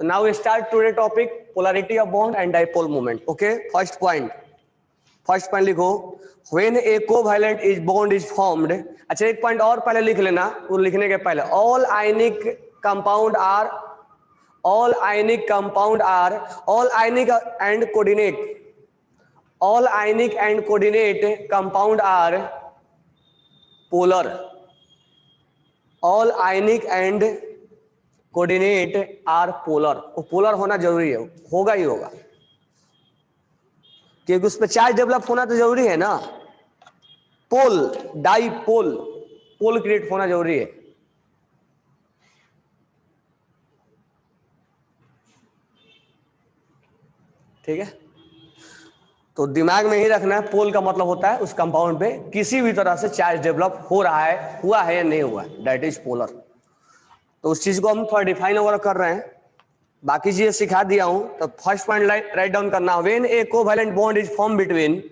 तो now we start today topic polarity of bond and dipole moment. Okay, first point लिखो, when a covalent is bond is formed. अच्छा, एक point और पहले लिख लेना, वो लिखने के पहले all ionic compound and coordinate compound are polar. All ionic and coordinate are polar. वो पोलर होना जरूरी है, होगा ही होगा, क्योंकि उस पर चार्ज डेवलप होना तो जरूरी है ना। पोल डाइपोल, पोल क्रिएट होना जरूरी है। ठीक है, तो दिमाग में ही रखना है, पोल का मतलब होता है उस कंपाउंड पे किसी भी तरह से चार्ज डेवलप हो रहा है, हुआ है या नहीं हुआ, दैट इज पोलर। तो उस चीज को हम थोड़ा डिफाइन वगैरह कर रहे हैं, बाकी चीजें सिखा दिया हूं। तो फर्स्ट पॉइंट राइट डाउन करना, when a covalent bond is form between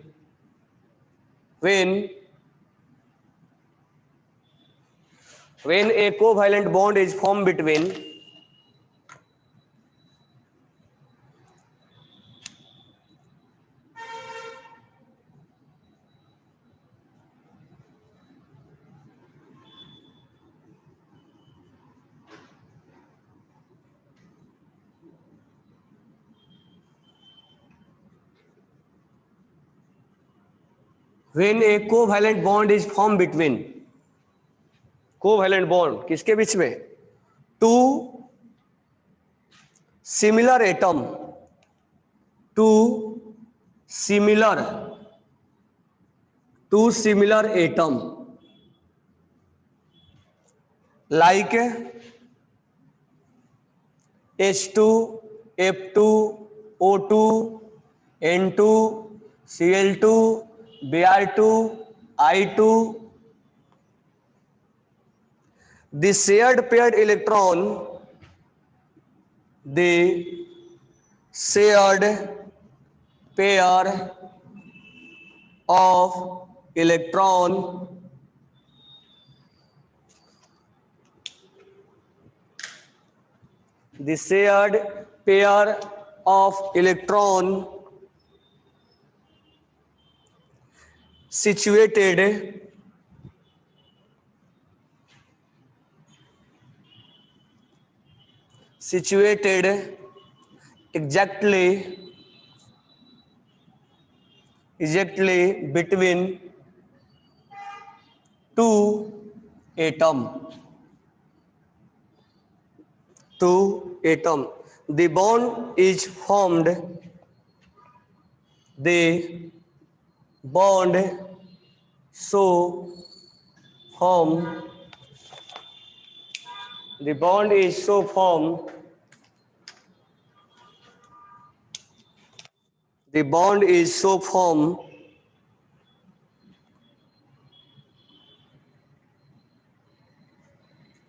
when a covalent bond is formed between covalent bond किसके बीच में, two similar atom like H2, F2, O2, N2, Cl2, Br2, I2. The shared paired electron of electron situated exactly between two atom. The bond is formed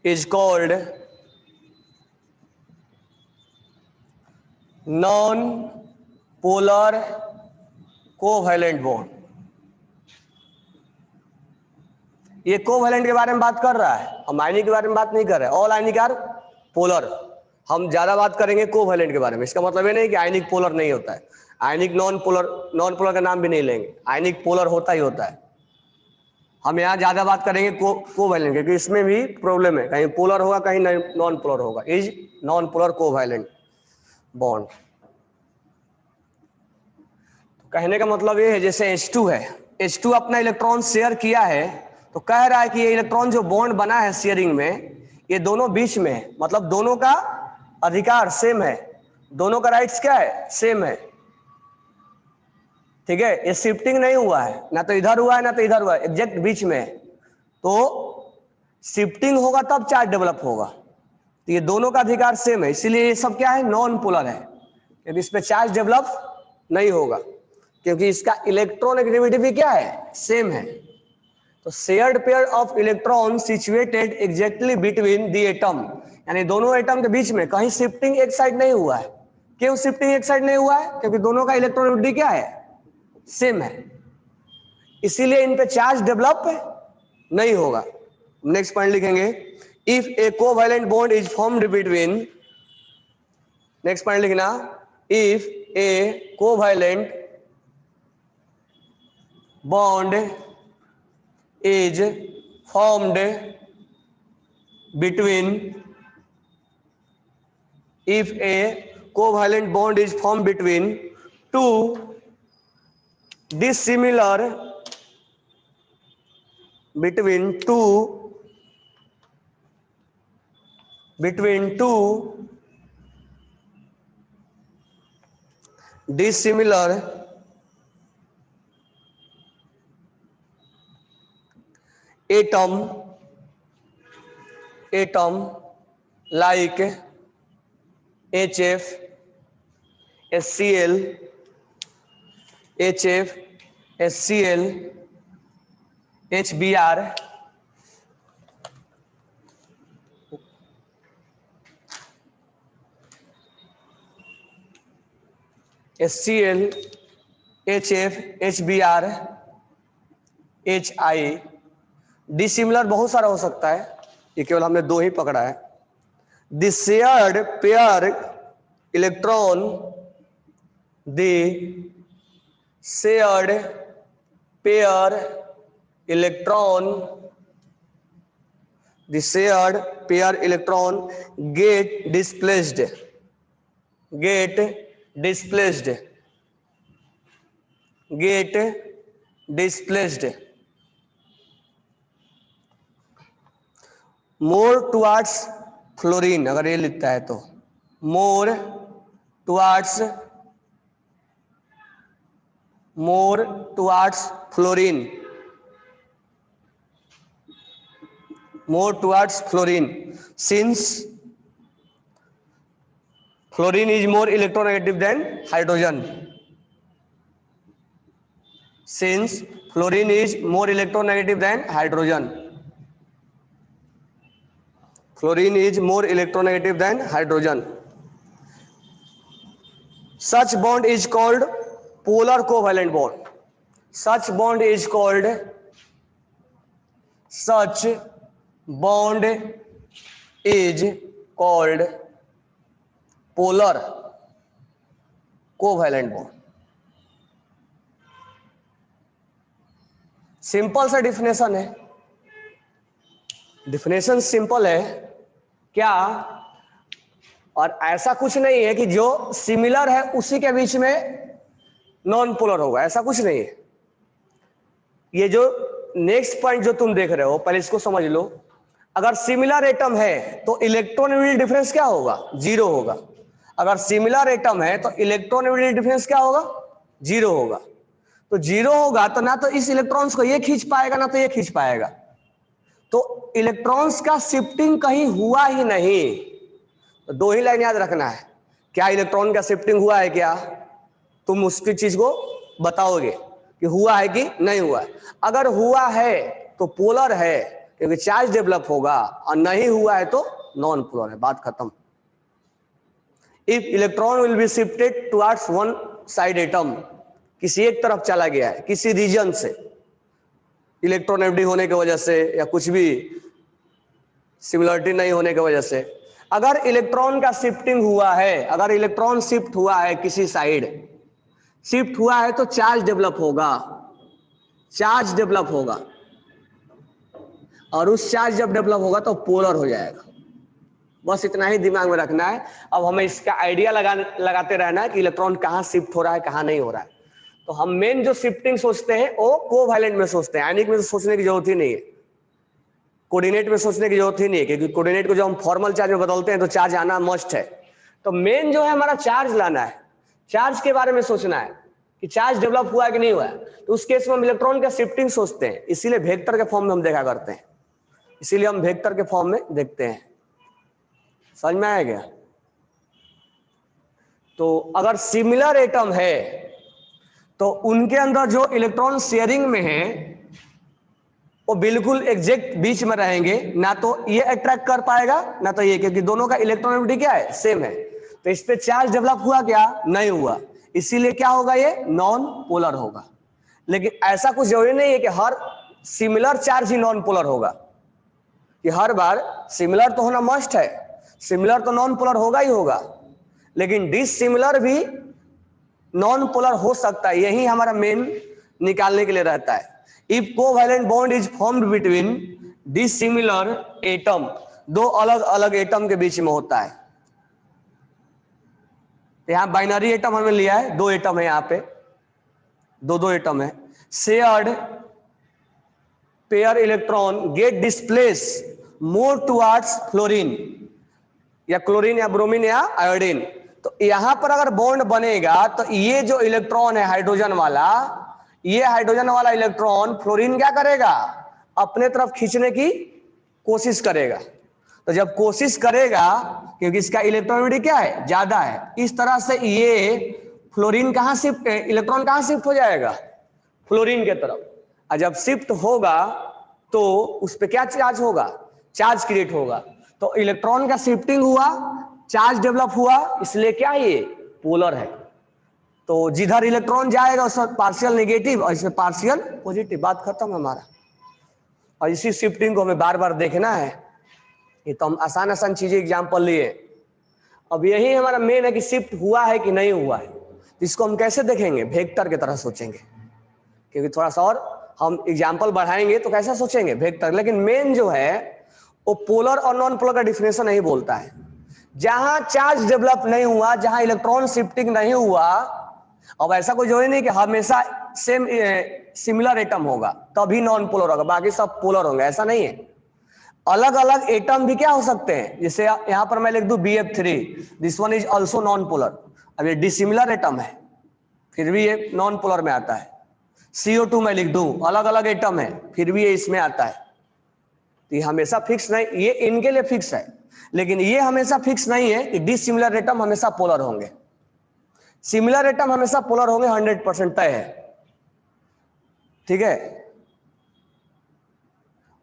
is called non-polar covalent bond। ये covalent के बारे में बात कर रहा है, हम आयनिक के बारे में बात नहीं कर रहे। ऑल आयनिक आर पोलर, हम ज्यादा बात करेंगे कोवैलेंट के बारे में। इसका मतलब ये नहीं कि आयनिक पोलर नहीं होता है, आयनिक नॉन पोलर का नाम भी नहीं लेंगे, आयनिक पोलर होता ही होता है। हम यहाँ ज्यादा बात करेंगे कोवैलेंट, क्योंकि इसमें भी प्रॉब्लम है, कहीं पोलर होगा कहीं नॉन पोलर होगा। Is non polar covalent bond. कहने का मतलब ये है, जैसे H2 है, H2 अपना इलेक्ट्रॉन शेयर किया है, तो कह रहा है कि ये इलेक्ट्रॉन जो बॉन्ड बना है शेयरिंग में, ये दोनों बीच में है, मतलब दोनों का अधिकार सेम है, दोनों का राइट्स क्या है, सेम है। ठीक है, ये शिफ्टिंग नहीं हुआ है, ना तो इधर हुआ है ना तो इधर हुआ है, एग्जैक्ट बीच में है। तो शिफ्टिंग होगा तब चार्ज डेवलप होगा, तो ये दोनों का अधिकार सेम है, इसीलिए ये सब क्या है, नॉन पोलर है। यदि इस पे चार्ज डेवलप नहीं होगा, क्योंकि इसका इलेक्ट्रॉन नेगेटिविटी भी क्या है, सेम है। तो shared pair of electron situated exactly between the atom, यानी दोनों एटम के बीच में कहीं शिफ्टिंग एक साइड नहीं हुआ है। क्यों शिफ्टिंग एक साइड नहीं हुआ है, क्योंकि दोनों का इलेक्ट्रॉन नेगेटिविटी क्या है, सेम है, इसीलिए इन पे चार्ज डेवलप नहीं होगा। नेक्स्ट पॉइंट लिखेंगे, if a covalent bond is formed between next point लिखना, if a covalent bond is formed between, if a covalent bond is formed between two dissimilar between two dissimilar atom like HF HCl HBr HCl HF HBr HI, dissimilar बहुत सारा हो सकता है, ये केवल हमने दो ही पकड़ा है। The shared pair electron, the shared pair electron get displaced more towards fluorine, अगर ये लिखता है तो more towards fluorine since fluorine is more electronegative than hydrogen, Fluorine is more electronegative than hydrogen. Such bond is called polar covalent bond. Such bond is called polar covalent bond. Simple सा definition है, definition simple है क्या, और ऐसा कुछ नहीं है कि जो सिमिलर है उसी के बीच में नॉन पोलर होगा, ऐसा कुछ नहीं है। ये जो नेक्स्ट पॉइंट जो तुम देख रहे हो पहले इसको समझ लो। अगर सिमिलर एटम है तो इलेक्ट्रॉन डिफरेंस क्या होगा, जीरो होगा। अगर सिमिलर एटम है तो इलेक्ट्रॉन डिफरेंस क्या होगा, जीरो होगा। तो जीरो होगा तो ना तो इस इलेक्ट्रॉन्स को ये खींच पाएगा ना तो ये खींच पाएगा, तो इलेक्ट्रॉन्स का शिफ्टिंग कहीं हुआ ही नहीं। तो दो ही लाइन याद रखना है, क्या इलेक्ट्रॉन का शिफ्टिंग हुआ है, क्या तुम उसकी चीज को बताओगे कि हुआ है कि नहीं हुआ है। अगर हुआ है तो पोलर है क्योंकि चार्ज डेवलप होगा, और नहीं हुआ है तो नॉन पोलर है, बात खत्म। If electron will be shifted towards one side atom, किसी एक तरफ चला गया है किसी रीजन से, इलेक्ट्रोनेगेटिव होने की वजह से या कुछ भी सिमिलरिटी नहीं होने की वजह से, अगर इलेक्ट्रॉन का शिफ्टिंग हुआ है, अगर इलेक्ट्रॉन शिफ्ट हुआ है किसी साइड, शिफ्ट हुआ है तो चार्ज डेवलप होगा, और उस चार्ज जब डेवलप होगा तो पोलर हो जाएगा। बस इतना ही दिमाग में रखना है। अब हमें इसका आइडिया लगाते रहना है कि इलेक्ट्रॉन कहाँ शिफ्ट हो रहा है कहाँ नहीं हो रहा है। तो हम मेन जो शिफ्टिंग सोचते हैं वो कोवैलेंट में सोचते हैं, आयनिक में तो सोचने की जरूरत ही नहीं है, कोऑर्डिनेट में सोचने की जरूरत ही नहीं है, क्योंकि कोऑर्डिनेट को जब हम फॉर्मल चार्ज में बदलते हैं तो चार्ज आना मस्ट है। तो मेन जो है हमारा चार्ज लाना है, चार्ज के बारे में सोचना है कि चार्ज डेवलप हुआ है कि नहीं हुआ है। तो उस केस में हम इलेक्ट्रॉन का शिफ्टिंग सोचते हैं, इसीलिए वेक्टर के फॉर्म में हम देखा करते हैं, इसीलिए हम वेक्टर के फॉर्म में देखते हैं। समझ में आया क्या? तो अगर सिमिलर एटम है तो उनके अंदर जो इलेक्ट्रॉन शेयरिंग में है वो बिल्कुल एग्जैक्ट बीच में रहेंगे, ना तो ये अट्रैक्ट कर पाएगा ना तो ये, क्योंकि दोनों का इलेक्ट्रॉनिटी क्या है, सेम है। तो इस पे चार्ज डेवलप हुआ क्या, नहीं हुआ, इसीलिए क्या होगा, ये नॉन पोलर होगा। लेकिन ऐसा कुछ जरूरी नहीं है कि हर सिमिलर चार्ज ही नॉन पोलर होगा, कि हर बार सिमिलर तो होना मस्ट है, सिमिलर तो नॉन पोलर होगा ही होगा। लेकिन डिसिमिलर भी नॉन पोलर हो सकता है, यही हमारा मेन निकालने के लिए रहता है। If covalent bond is formed between dissimilar atom, दो अलग अलग एटम के बीच में होता है। यहां बाइनरी एटम हमने लिया है, दो एटम है, यहां पे दो एटम है। Shared pair electron get displace more towards fluorine, या क्लोरीन या ब्रोमीन या आयोडीन। तो यहां पर अगर बॉन्ड बनेगा तो ये जो इलेक्ट्रॉन है हाइड्रोजन वाला, ये हाइड्रोजन वाला इलेक्ट्रॉन फ्लोरीन क्या करेगा, अपने तरफ खींचने की कोशिश करेगा। तो जब कोशिश करेगा, क्योंकि इसका इलेक्ट्रॉनिटी क्या है, ज्यादा है, इस तरह से ये फ्लोरीन कहां शिफ्ट, इलेक्ट्रॉन कहां शिफ्ट हो जाएगा, फ्लोरीन के तरफ। और जब शिफ्ट होगा तो उस पर क्या चार्ज होगा, चार्ज क्रिएट होगा। तो इलेक्ट्रॉन का शिफ्टिंग हुआ, चार्ज डेवलप हुआ, इसलिए क्या है, ये पोलर है। तो जिधर इलेक्ट्रॉन जाएगा उसमें पार्शियल नेगेटिव और इसमें पार्शियल पॉजिटिव, बात खत्म हमारा। और इसी शिफ्टिंग को हमें बार बार देखना है। ये तो हम आसान आसान चीजें एग्जाम्पल लिए। अब यही हमारा मेन है कि शिफ्ट हुआ है कि नहीं हुआ है। तो इसको हम कैसे देखेंगे, वेक्टर की तरह सोचेंगे, क्योंकि थोड़ा सा और हम एग्जाम्पल बढ़ाएंगे तो कैसा सोचेंगे, वेक्टर। लेकिन मेन जो है वो पोलर और नॉन पोलर का डिफिनेशन नहीं बोलता है। जहां चार्ज डेवलप नहीं हुआ, जहां इलेक्ट्रॉन शिफ्टिंग नहीं हुआ, अब ऐसा कोई जो है नहीं कि हमेशा सेम सिमिलर एटम होगा तभी नॉन पोलर होगा, बाकी सब पोलर होंगे, ऐसा नहीं है। अलग अलग एटम भी क्या हो सकते हैं, जैसे यहां पर मैं लिख दूं BF3, this one is also non polar. अब ये डिसिमिलर एटम है फिर भी ये नॉन पोलर में आता है। CO2 में लिख दूं, अलग अलग एटम है फिर भी ये इसमें आता है। तो ये हमेशा फिक्स नहीं, ये इनके लिए फिक्स है, लेकिन ये हमेशा फिक्स नहीं है कि डिसिमिलर एटम हमेशा पोलर होंगे। सिमिलर एटम हमेशा पोलर होंगे, 100% तय है, ठीक है।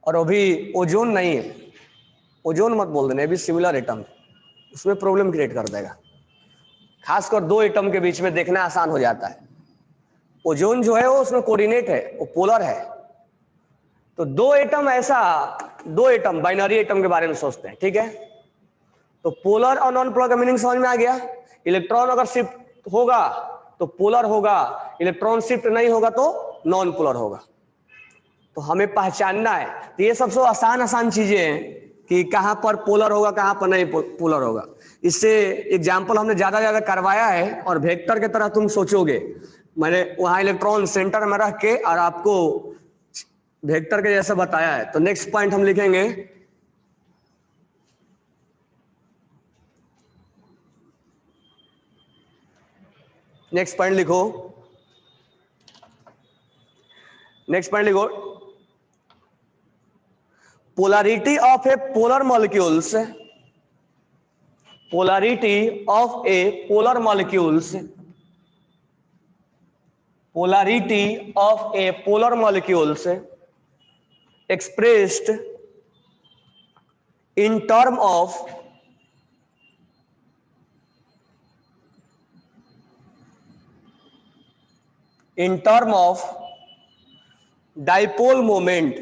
और अभी ओजोन नहीं है, ओजोन मत बोल देना, अभी सिमिलर एटम, उसमें प्रॉब्लम क्रिएट कर देगा। खासकर दो एटम के बीच में देखना आसान हो जाता है। ओजोन जो है वो उसमें कोऑर्डिनेट है, वो पोलर है। तो दो एटम, ऐसा दो एटम, बाइनरी एटम के बारे में सोचते हैं, ठीक है। तो पोलर और नॉन पोलर का मीनिंग समझ में आ गया। इलेक्ट्रॉन अगर शिफ्ट होगा तो पोलर होगा, इलेक्ट्रॉन शिफ्ट नहीं होगा तो नॉन पोलर होगा। तो हमें पहचानना है। तो ये सबसे आसान आसान चीजें हैं कि कहां पर पोलर होगा, कहां पर नहीं पोलर होगा। इससे एग्जाम्पल हमने ज्यादा करवाया है। और वेक्टर की तरह तुम सोचोगे, मैंने वहां इलेक्ट्रॉन सेंटर में रख के और आपको वेक्टर के जैसा बताया है। तो नेक्स्ट पॉइंट हम लिखेंगे, नेक्स्ट पॉइंट लिखो, नेक्स्ट पॉइंट लिखो, polarity of A polar molecules, polarity of A polar molecules, polarity of a polar molecules expressed in term of dipole moment,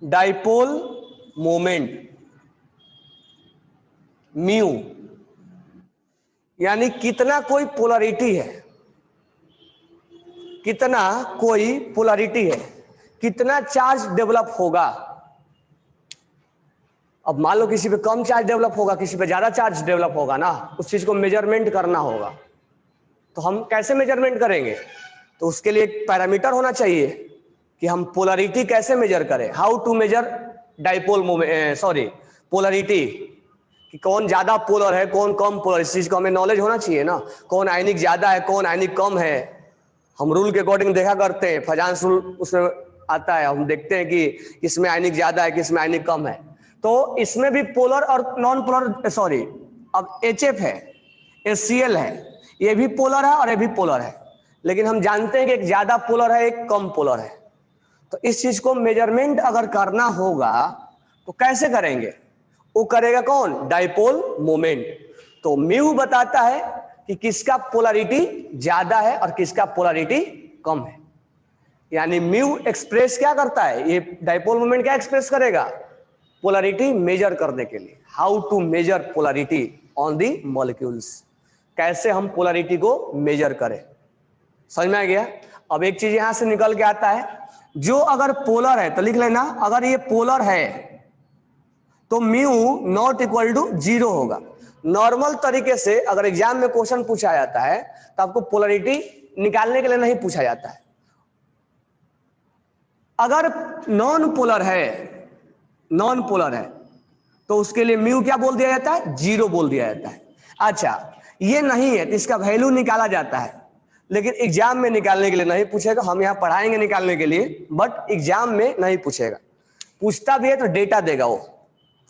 dipole moment mu, यानी कितना कोई पोलैरिटी है, कितना कोई पोलैरिटी है, कितना चार्ज डेवलप होगा। अब मान लो किसी पे कम चार्ज डेवलप होगा, किसी पे ज्यादा चार्ज डेवलप होगा ना, उस चीज को मेजरमेंट करना होगा। तो हम कैसे मेजरमेंट करेंगे, तो उसके लिए एक पैरामीटर होना चाहिए कि हम पोलैरिटी कैसे मेजर करें, how to measure dipole moment, polarity, कि कौन ज्यादा पोलर है कौन कम पोलर, इस चीज को हमें नॉलेज होना चाहिए ना। कौन आयनिक ज्यादा है कौन आयनिक कम है, हम रूल के अकॉर्डिंग देखा करते हैं, फजांस रूल उसमें आता है, हम देखते हैं कि किसमें आयनिक ज्यादा है किसमें आयनिक कम है। तो इसमें भी पोलर और नॉन पोलर, अब HF है, HCl है, ये भी पोलर है और ये भी पोलर है, लेकिन हम जानते हैं कि एक ज्यादा पोलर है एक कम पोलर है। तो इस चीज को मेजरमेंट अगर करना होगा तो कैसे करेंगे, वो करेगा कौन, डाइपोल मोमेंट। तो म्यू बताता है कि किसका पोलैरिटी ज्यादा है और किसका पोलैरिटी कम है। यानी म्यू एक्सप्रेस क्या करता है, ये डाइपोल मोमेंट क्या एक्सप्रेस करेगा, पोलैरिटी मेजर करने के लिए, how to measure polarity on the molecules. कैसे हम पोलरिटी को मेजर करें, समझ में आ गया। अब एक चीज यहां से निकल के आता है, जो अगर पोलर है तो लिख लेना, अगर ये पोलर है तो म्यू नॉट इक्वल टू 0 होगा। नॉर्मल तरीके से अगर एग्जाम में क्वेश्चन पूछा जाता है तो आपको पोलरिटी निकालने के लिए नहीं पूछा जाता है। अगर नॉन पोलर है तो उसके लिए म्यू क्या बोल दिया जाता है, 0 बोल दिया जाता है। अच्छा, ये नहीं है तो इसका वैल्यू निकाला जाता है, लेकिन एग्जाम में निकालने के लिए नहीं पूछेगा। हम यहाँ पढ़ाएंगे निकालने के लिए, बट एग्जाम में नहीं पूछेगा। पूछता भी है तो डेटा देगा, वो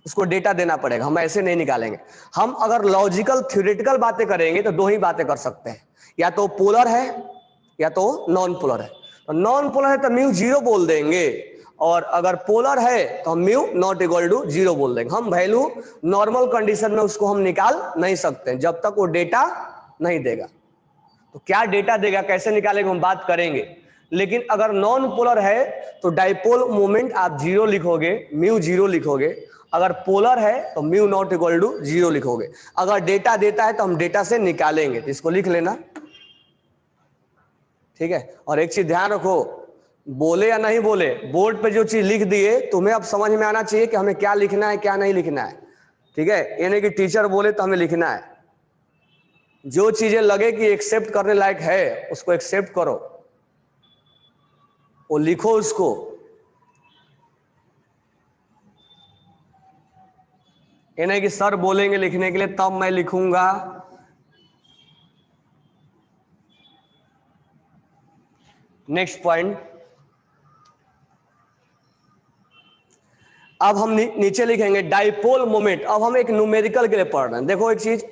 उसको डेटा देना पड़ेगा, हम ऐसे नहीं निकालेंगे। हम अगर लॉजिकल थ्योरेटिकल बातें करेंगे तो 2 ही बातें कर सकते हैं, या तो पोलर है या तो नॉन पोलर है। तो नॉन पोलर है तो म्यू 0 बोल देंगे, और अगर पोलर है तो हम म्यू नॉट इक्वल टू 0 बोल देंगे। हम वैल्यू नॉर्मल कंडीशन में उसको हम निकाल नहीं सकते जब तक वो डेटा नहीं देगा। तो क्या डेटा देगा, कैसे निकालेंगे, हम बात करेंगे। लेकिन अगर नॉन पोलर है तो डाइपोल मोमेंट आप 0 लिखोगे, म्यू 0 लिखोगे। अगर पोलर है तो म्यू नॉट इक्वल टू 0 लिखोगे। अगर डेटा देता है तो हम डेटा से निकालेंगे, तो इसको लिख लेना, ठीक है। और एक चीज ध्यान रखो, बोले या नहीं बोले, बोर्ड पे जो चीज लिख दिए तुम्हें अब समझ में आना चाहिए कि हमें क्या लिखना है क्या नहीं लिखना है, ठीक है। यानी कि टीचर बोले तो हमें लिखना है। जो चीजें लगे कि एक्सेप्ट करने लायक है उसको एक्सेप्ट करो, वो लिखो उसको। ये नहीं कि सर बोलेंगे लिखने के लिए तब मैं लिखूंगा। नेक्स्ट पॉइंट, अब हम नीचे लिखेंगे डाइपोल मोमेंट। अब हम एक न्यूमेरिकल के लिए पढ़ रहे हैं। देखो एक चीज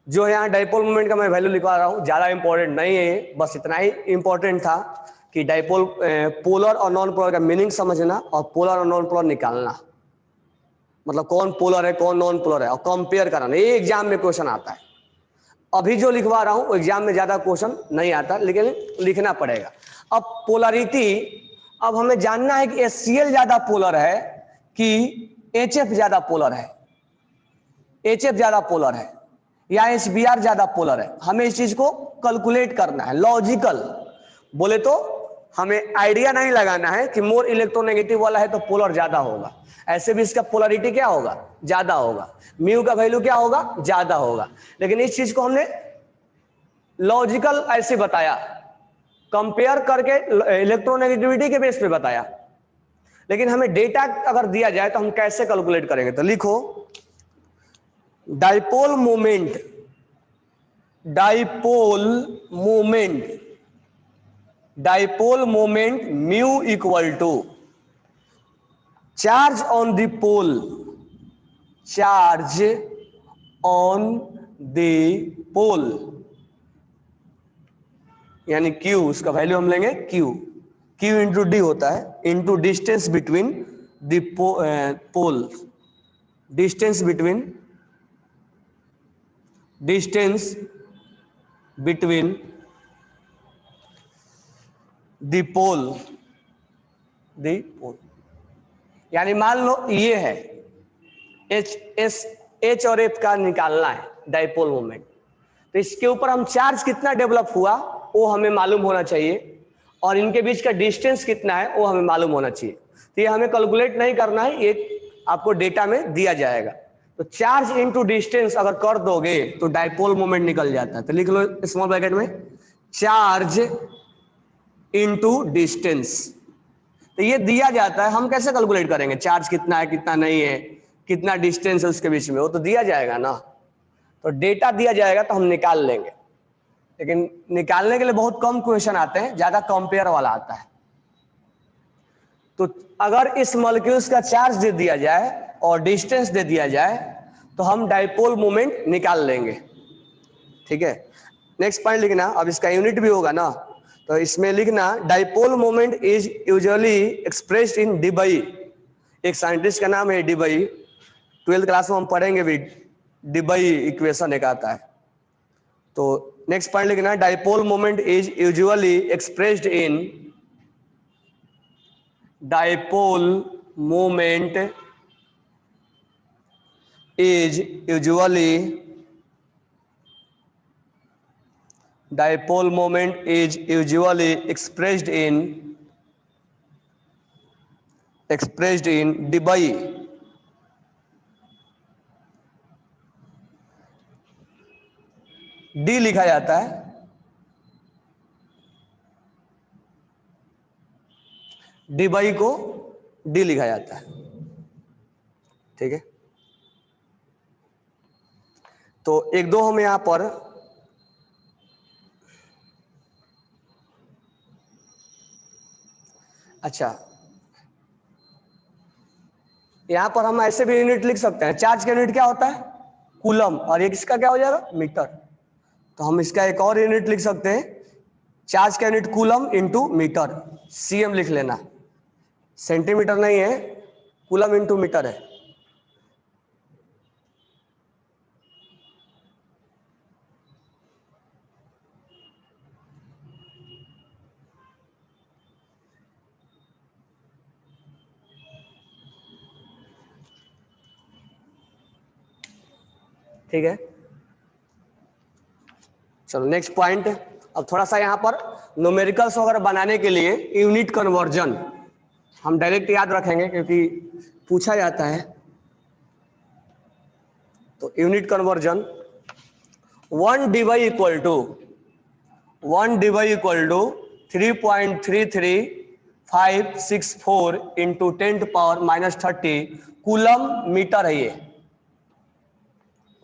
जो यहाँ डाइपोल मोमेंट का मैं वैल्यू लिखवा रहा हूँ, ज्यादा इंपॉर्टेंट नहीं है ये, बस इतना ही इंपॉर्टेंट था कि डाइपोल पोलर और नॉन पोलर का मीनिंग समझना और पोलर और नॉन पोलर निकालना, मतलब कौन पोलर है कौन नॉन पोलर है, और कंपेयर कराना। ये एग्जाम में क्वेश्चन आता है। अभी जो लिखवा रहा हूं एग्जाम में ज्यादा क्वेश्चन नहीं आता, लेकिन लिखना पड़ेगा। अब पोलरिटी, अब हमें जानना है कि HCl ज्यादा पोलर है कि HF ज्यादा पोलर है। HF ज्यादा पोलर है या HBr ज्यादा पोलर है, हमें इस चीज को कैलकुलेट करना है। लॉजिकल बोले तो हमें आइडिया नहीं लगाना है कि मोर इलेक्ट्रोनेगेटिव वाला है तो पोलर ज्यादा होगा। ऐसे भी इसका पोलरिटी क्या होगा, ज्यादा होगा। म्यू का वैल्यू क्या होगा, ज्यादा होगा। लेकिन इस चीज को हमने लॉजिकल ऐसे बताया, कंपेयर करके इलेक्ट्रोनेगेटिविटी के बेस पे बताया। लेकिन हमें डेटा अगर दिया जाए तो हम कैसे कैलकुलेट करेंगे, तो लिखो dipole moment, dipole moment mu equal to charge on the pole, charge on the pole यानी Q, उसका वैल्यू हम लेंगे Q इंटू डी होता है, into distance between the pole, distance between the pole, यानी मान लो ये है H और F का निकालना है डाइपोल मोमेंट, तो इसके ऊपर हम चार्ज कितना डेवलप हुआ वो हमें मालूम होना चाहिए, और इनके बीच का डिस्टेंस कितना है वो हमें मालूम होना चाहिए। तो ये हमें कैलकुलेट नहीं करना है, ये आपको डेटा में दिया जाएगा। तो चार्ज इनटू डिस्टेंस अगर कर दोगे तो डाइपोल मोमेंट निकल जाता है। तो लिख लो स्मॉल ब्रैकेट में चार्ज इनटू डिस्टेंस। तो ये दिया जाता है, हम कैसे कैलकुलेट करेंगे चार्ज कितना है कितना नहीं है, कितना डिस्टेंस है उसके बीच में, वो तो दिया जाएगा ना। तो डेटा दिया जाएगा तो हम निकाल लेंगे, लेकिन निकालने के लिए बहुत कम क्वेश्चन आते हैं, ज्यादा कंपेयर वाला आता है। तो अगर इस मॉलिक्यूल्स का चार्ज दे दिया जाए और डिस्टेंस दे दिया जाए तो हम डाइपोल मोमेंट निकाल लेंगे, ठीक है। नेक्स्ट पॉइंट लिखना, अब इसका यूनिट भी होगा ना, तो इसमें लिखना dipole moment is usually expressed in dB. एक साइंटिस्ट का नाम है डीबी, 12th क्लास में हम पढ़ेंगे भी, डीबी इक्वेशन एक आता है। तो नेक्स्ट पॉइंट लिखना dipole moment is usually expressed in, dipole moment is usually dipole moment is usually expressed in debye D लिखा जाता है, डिबाई को डी लिखा जाता है, ठीक है। तो एक दो हम यहां पर अच्छा, यहां पर हम ऐसे भी यूनिट लिख सकते हैं। चार्ज का यूनिट क्या होता है? कूलम, और एक इसका क्या हो जाएगा? मीटर। तो हम इसका एक और यूनिट लिख सकते हैं, चार्ज का unit coulomb into metre, CM लिख लेना, सेंटीमीटर नहीं है, कूलम इंटू मीटर है। ठीक है, चलो नेक्स्ट पॉइंट। अब थोड़ा सा यहाँ पर न्यूमेरिकल्स वगैरह बनाने के लिए यूनिट कन्वर्जन हम डायरेक्ट याद रखेंगे क्योंकि पूछा जाता है। तो unit conversion 1 debye equal to 3.33564 into 10⁻⁻30 coulomb metre है। ये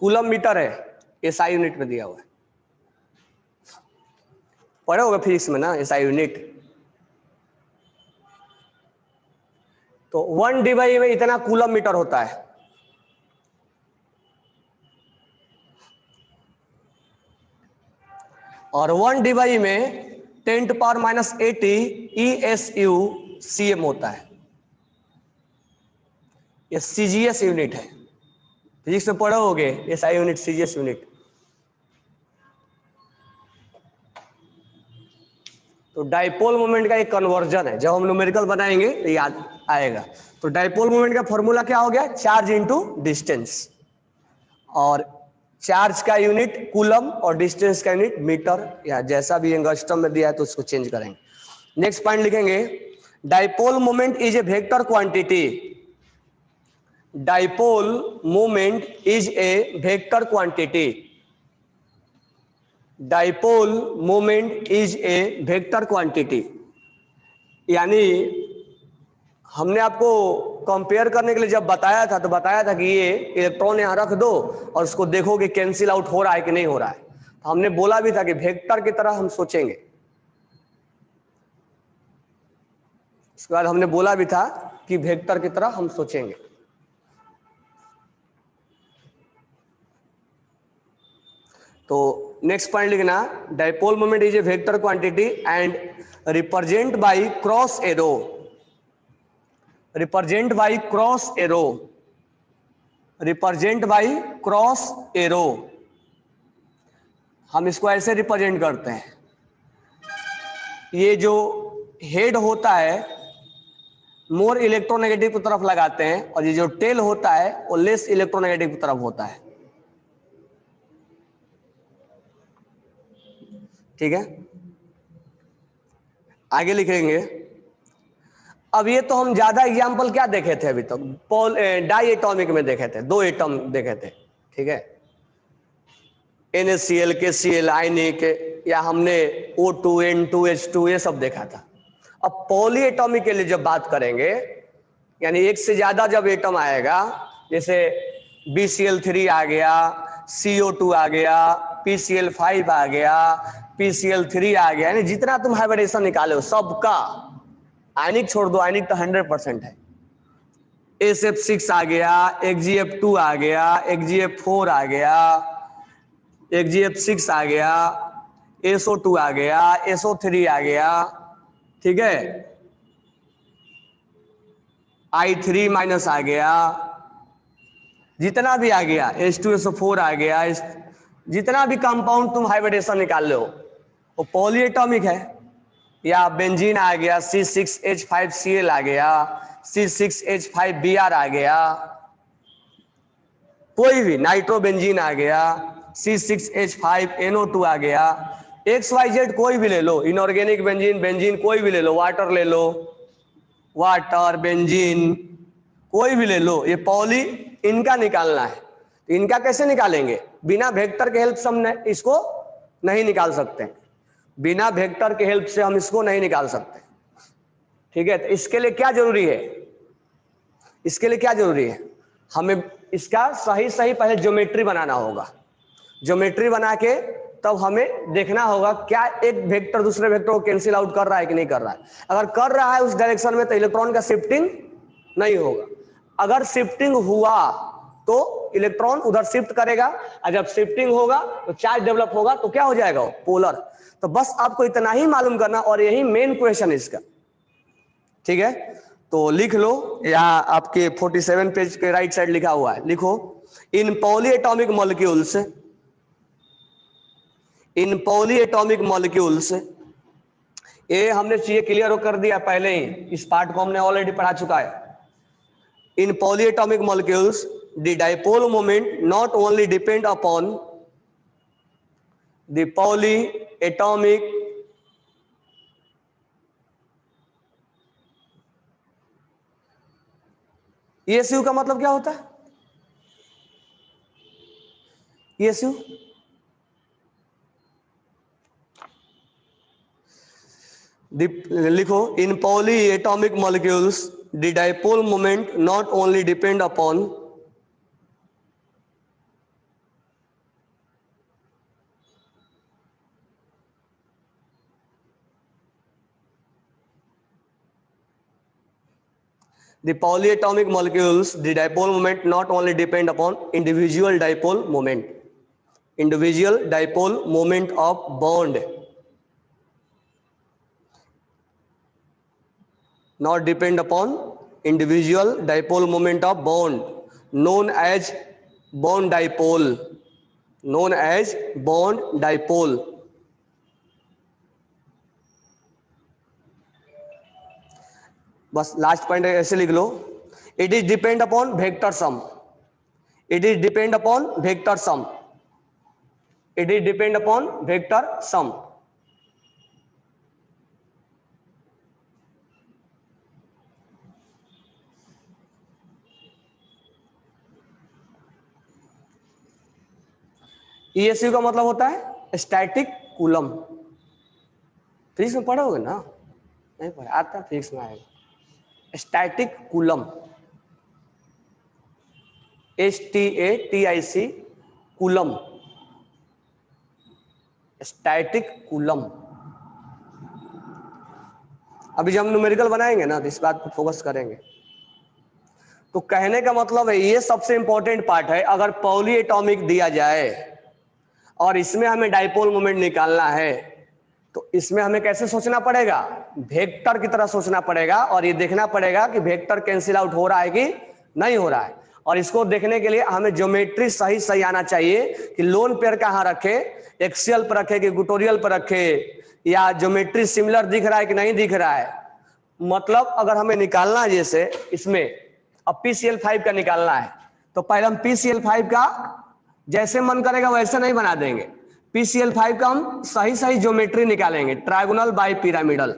कूलम मीटर है, एसआई यूनिट में दिया हुआ है, पढ़े होगा फिजिक्स में ना एसआई यूनिट। तो 1 डिवाई में इतना कूलम मीटर होता है, और 1 डिवाई में 10⁻80 ESU CM होता है। ये सीजीएस यूनिट है, फिजिक्स में पढ़े होगे एसआई यूनिट, सीजीएस यूनिट। तो डाइपोल मोमेंट का एक कन्वर्जन है, जब हम न्यूमेरिकल बनाएंगे तो याद आएगा। तो डाइपोल मोमेंट का फॉर्मूला क्या हो गया? चार्ज इंटू डिस्टेंस, और चार्ज का यूनिट कूलम और डिस्टेंस का यूनिट मीटर, या जैसा भी एंगस्ट्रम में दिया है तो उसको चेंज करेंगे। नेक्स्ट पॉइंट लिखेंगे, dipole moment is A vector quantity. Dipole moment is A vector quantity. Dipole moment is A vector quantity, यानी हमने आपको कंपेयर करने के लिए जब बताया था तो बताया था कि ये इलेक्ट्रॉन यहां रख दो और उसको देखो कि कैंसिल आउट हो रहा है कि नहीं हो रहा है। तो हमने बोला भी था कि वेक्टर की तरह हम सोचेंगे। इसके बाद हमने बोला भी था कि वेक्टर की तरह हम सोचेंगे। तो नेक्स्ट पॉइंट लिखना, dipole moment is A vector quantity and represent by cross arrow. Represent by cross arrow, represent by cross arrow. हम इसको ऐसे रिप्रेजेंट करते हैं, ये जो हेड होता है मोर इलेक्ट्रोनेगेटिव की तरफ लगाते हैं, और ये जो टेल होता है वो लेस इलेक्ट्रोनेगेटिव की तरफ होता है। ठीक है, आगे लिखेंगे। अब ये तो हम ज्यादा एग्जांपल क्या देखे थे अभी तक? डाई एटॉमिक में देखे थे, 2 एटम देखे थे, ठीक है, NaCl, KCl, आयनिक, या हमने O2, N2, H2 ये सब देखा था। अब पॉली एटॉमिक के लिए जब बात करेंगे, यानी एक से ज्यादा जब एटम आएगा, जैसे BCl3 आ गया, CO2 आ गया, PCl5 आ गया, PCl3 आ गया, यानी जितना तुम हाइब्रिडेशन निकाले हो सबका, आयनिक छोड़ दो, आयनिक तो 100% है, SF6 आ गया, XgF2 आ गया, XgF4 आ गया, XgF6 आ गया, SO2 आ गया, SO3 आ गया, ठीक है, I3- आ गया, जितना भी आ गया, H2SO4 आ गया, जितना भी कंपाउंड तुम हाइब्रिडेशन निकाल लो वो पॉली एटॉमिक है। या बेंजीन आ गया, C6H5Cl आ गया, C6H5Br आ गया, कोई भी नाइट्रोबेंजीन आ गया, C6H5NO2 आ गया, XYZ कोई भी ले लो, इनऑर्गेनिक बेंजीन, बेंजीन कोई भी ले लो, वाटर ले लो, वाटर बेंजीन कोई भी ले लो, ये पॉली इनका निकालना है। तो इनका कैसे निकालेंगे? बिना वेक्टर के हेल्प से हम इसको नहीं निकाल सकते, बिना वेक्टर के हेल्प से हम इसको नहीं निकाल सकते। ठीक है, तो इसके लिए क्या जरूरी है? इसके लिए क्या जरूरी है? हमें इसका सही सही पहले ज्योमेट्री बनाना होगा। ज्योमेट्री बना के तब हमें देखना होगा क्या एक वेक्टर दूसरे वेक्टर को कैंसिल आउट कर रहा है कि नहीं कर रहा है। अगर कर रहा है उस डायरेक्शन में तो इलेक्ट्रॉन का शिफ्टिंग नहीं होगा। अगर शिफ्टिंग हुआ तो इलेक्ट्रॉन उधर शिफ्ट करेगा, और जब शिफ्टिंग होगा तो चार्ज डेवलप होगा, तो क्या हो जाएगा? पोलर। तो बस आपको इतना ही मालूम करना, और यही मेन क्वेश्चन इसका। ठीक है, तो लिख लो, यहाँ आपके 47 पेज के राइट साइड लिखा हुआ है, लिखो in polyatomic molecules, in polyatomic molecules, ये हमने चीजें क्लियर कर दिया पहले ही, इस पार्ट को हमने ऑलरेडी पढ़ा चुका है। In polyatomic molecules the dipole moment not only depend upon the polyatomic ESU का मतलब क्या होता है? ESU लिखो in polyatomic molecules the dipole moment not only depend upon the polyatomic molecules, the dipole moment not only depend upon individual dipole moment, individual dipole moment of bond, not depend upon individual dipole moment of bond, known as bond dipole, known as bond dipole. बस last point ऐसे लिख लो, it is depend upon vector sum, it is depend upon vector sum, it is depend upon vector sum. ESU का मतलब होता है static coulomb. Physics में पढ़ोगे ना? नहीं पढ़ा, आता फिजिक्स में आएगा। Static coulomb, STATIC coulomb, static coulomb. अभी जब हम न्यूमेरिकल बनाएंगे ना तो इस बात पर फोकस करेंगे। तो कहने का मतलब है ये सबसे इंपॉर्टेंट पार्ट है। अगर पॉलीएटॉमिक दिया जाए और इसमें हमें डाइपोल मोमेंट निकालना है तो इसमें हमें कैसे सोचना पड़ेगा? वेक्टर की तरह सोचना पड़ेगा, और ये देखना पड़ेगा कि वेक्टर कैंसिल आउट हो रहा है कि नहीं हो रहा है। और इसको देखने के लिए हमें ज्योमेट्री सही सही आना चाहिए कि लोन पेयर कहाँ रखे, एक्सियल पर रखे कि इक्वेटोरियल पर रखे, या ज्योमेट्री सिमिलर दिख रहा है कि नहीं दिख रहा है। मतलब अगर हमें निकालना है, जैसे इसमें अब PCl5 का निकालना है तो पहले हम PCl5 का जैसे मन करेगा वैसे नहीं बना देंगे। PCl5 का हम सही सही ज्योमेट्री निकालेंगे, ट्रायगोनल बाई पिरामिडल।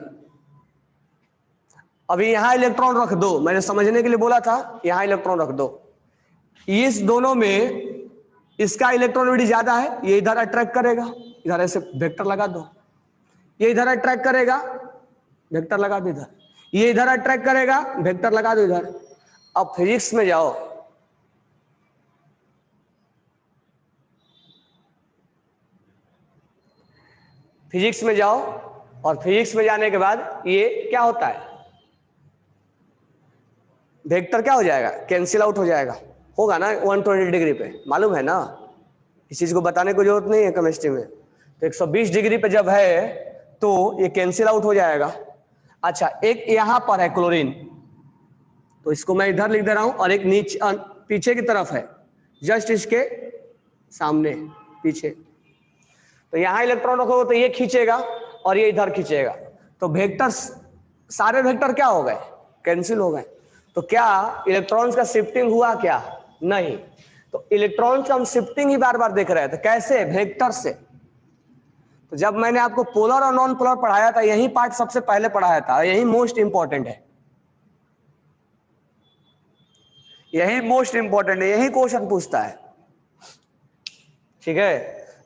अभी यहां इलेक्ट्रॉन रख दो, मैंने समझने के लिए बोला था, यहां इलेक्ट्रॉन रख दो। इस दोनों में इसका इलेक्ट्रॉनिटी ज्यादा है, ये इधर अट्रैक्ट करेगा, इधर ऐसे वेक्टर लगा दो। ये इधर अट्रैक्ट करेगा, वेक्टर लगा दो इधर। ये इधर अट्रैक्ट करेगा, वेक्टर लगा दो इधर। अब फिजिक्स में जाओ, फिजिक्स में जाओ, और फिजिक्स में जाने के बाद ये क्या होता है? वेक्टर क्या हो जाएगा? कैंसिल आउट हो जाएगा, होगा ना 120 डिग्री पे, मालूम है ना? इस चीज को बताने की जरूरत नहीं है केमिस्ट्री में। तो 120 डिग्री पे जब है तो ये कैंसिल आउट हो जाएगा। अच्छा, एक यहां पर है क्लोरीन, तो इसको मैं इधर लिख दे रहा हूं, और एक नीचे पीछे की तरफ है, जस्ट इसके सामने पीछे। तो यहां इलेक्ट्रॉन रखोगे तो ये खींचेगा और ये इधर खींचेगा, तो वेक्टर सारे वेक्टर क्या हो गए? कैंसिल हो गए। तो क्या इलेक्ट्रॉन्स का शिफ्टिंग हुआ? क्या नहीं। तो इलेक्ट्रॉन्स का हम शिफ्टिंग ही बार बार देख रहे हैं, तो कैसे? वेक्टर से। तो जब मैंने आपको पोलर और नॉन पोलर पढ़ाया था, यही पार्ट सबसे पहले पढ़ाया था, यही मोस्ट इंपॉर्टेंट है, यही मोस्ट इंपॉर्टेंट है, यही क्वेश्चन पूछता है। ठीक है,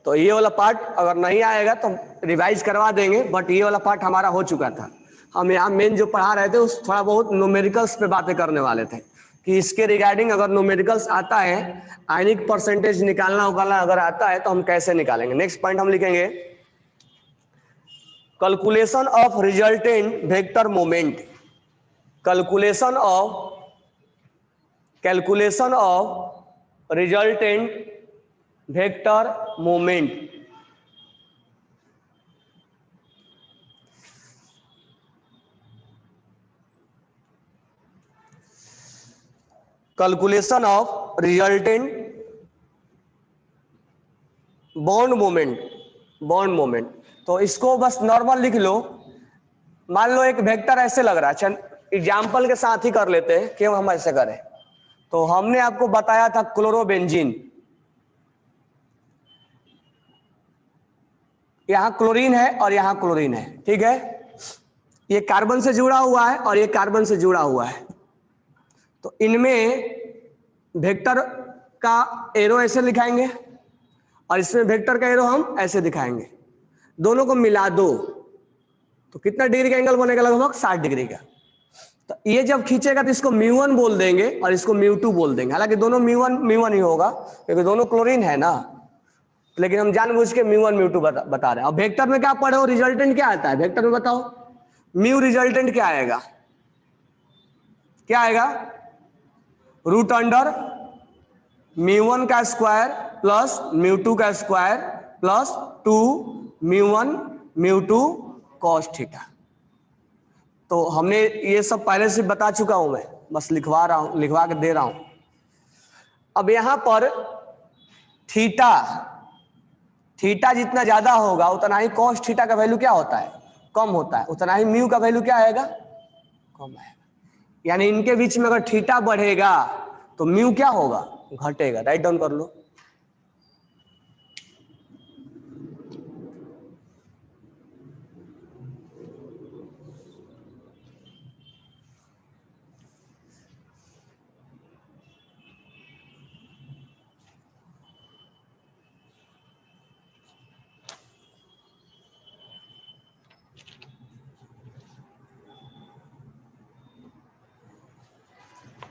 तो ये वाला पार्ट अगर नहीं आएगा तो रिवाइज करवा देंगे, बट ये वाला पार्ट हमारा हो चुका था। हम यहाँ मेन जो पढ़ा रहे थे उस थोड़ा बहुत न्यूमेरिकल्स पे बातें करने वाले थे कि इसके रिगार्डिंग अगर न्यूमेरिकल्स आता है, आयनिक परसेंटेज निकालना उकालना अगर आता है तो हम कैसे निकालेंगे। नेक्स्ट पॉइंट हम लिखेंगे calculation of resultant vector moment. Calculation of resultant vector moment. Calculation of resultant bond moment. तो इसको बस नॉर्मल लिख लो। मान लो एक वेक्टर ऐसे लग रहा है, चल एग्जाम्पल के साथ ही कर लेते हैं, क्यों हम ऐसे करें। तो हमने आपको बताया था क्लोरोबेंजीन, यहां क्लोरीन है और यहां क्लोरीन है, ठीक है। ये कार्बन से जुड़ा हुआ है और ये कार्बन से जुड़ा हुआ है। तो इनमें वेक्टर का एरो ऐसे दिखाएंगे और इसमें वेक्टर का एरो हम ऐसे दिखाएंगे। दोनों को मिला दो तो कितना डिग्री का एंगल बनेगा? लगभग 60 डिग्री का। तो ये जब खींचेगा तो इसको μ1 बोल देंगे और इसको μ2 बोल देंगे। हालांकि दोनों μ1 ही होगा क्योंकि दोनों क्लोरीन है ना, लेकिन हम जानबूझ के μ1 μ2 बता रहे हैं। अब वेक्टर में क्या पढ़े हो, रिजल्टेंट क्या आता है वेक्टर में बताओ। म्यू रिजल्टेंट क्या आएगा? क्या आएगा? रूट अंडर μ1 का स्क्वायर प्लस μ2 का स्क्वायर प्लस 2 μ1 μ2 cos थीटा। तो हमने ये सब पहले से बता चुका हूं, मैं बस लिखवा के दे रहा हूं। अब यहां पर थीटा जितना ज्यादा होगा उतना ही cos थीटा का वैल्यू क्या होता है? कम होता है। उतना ही म्यू का वैल्यू क्या आएगा? कम आएगा। यानी इनके बीच में अगर थीटा बढ़ेगा तो म्यू क्या होगा? घटेगा। राइट डाउन कर लो।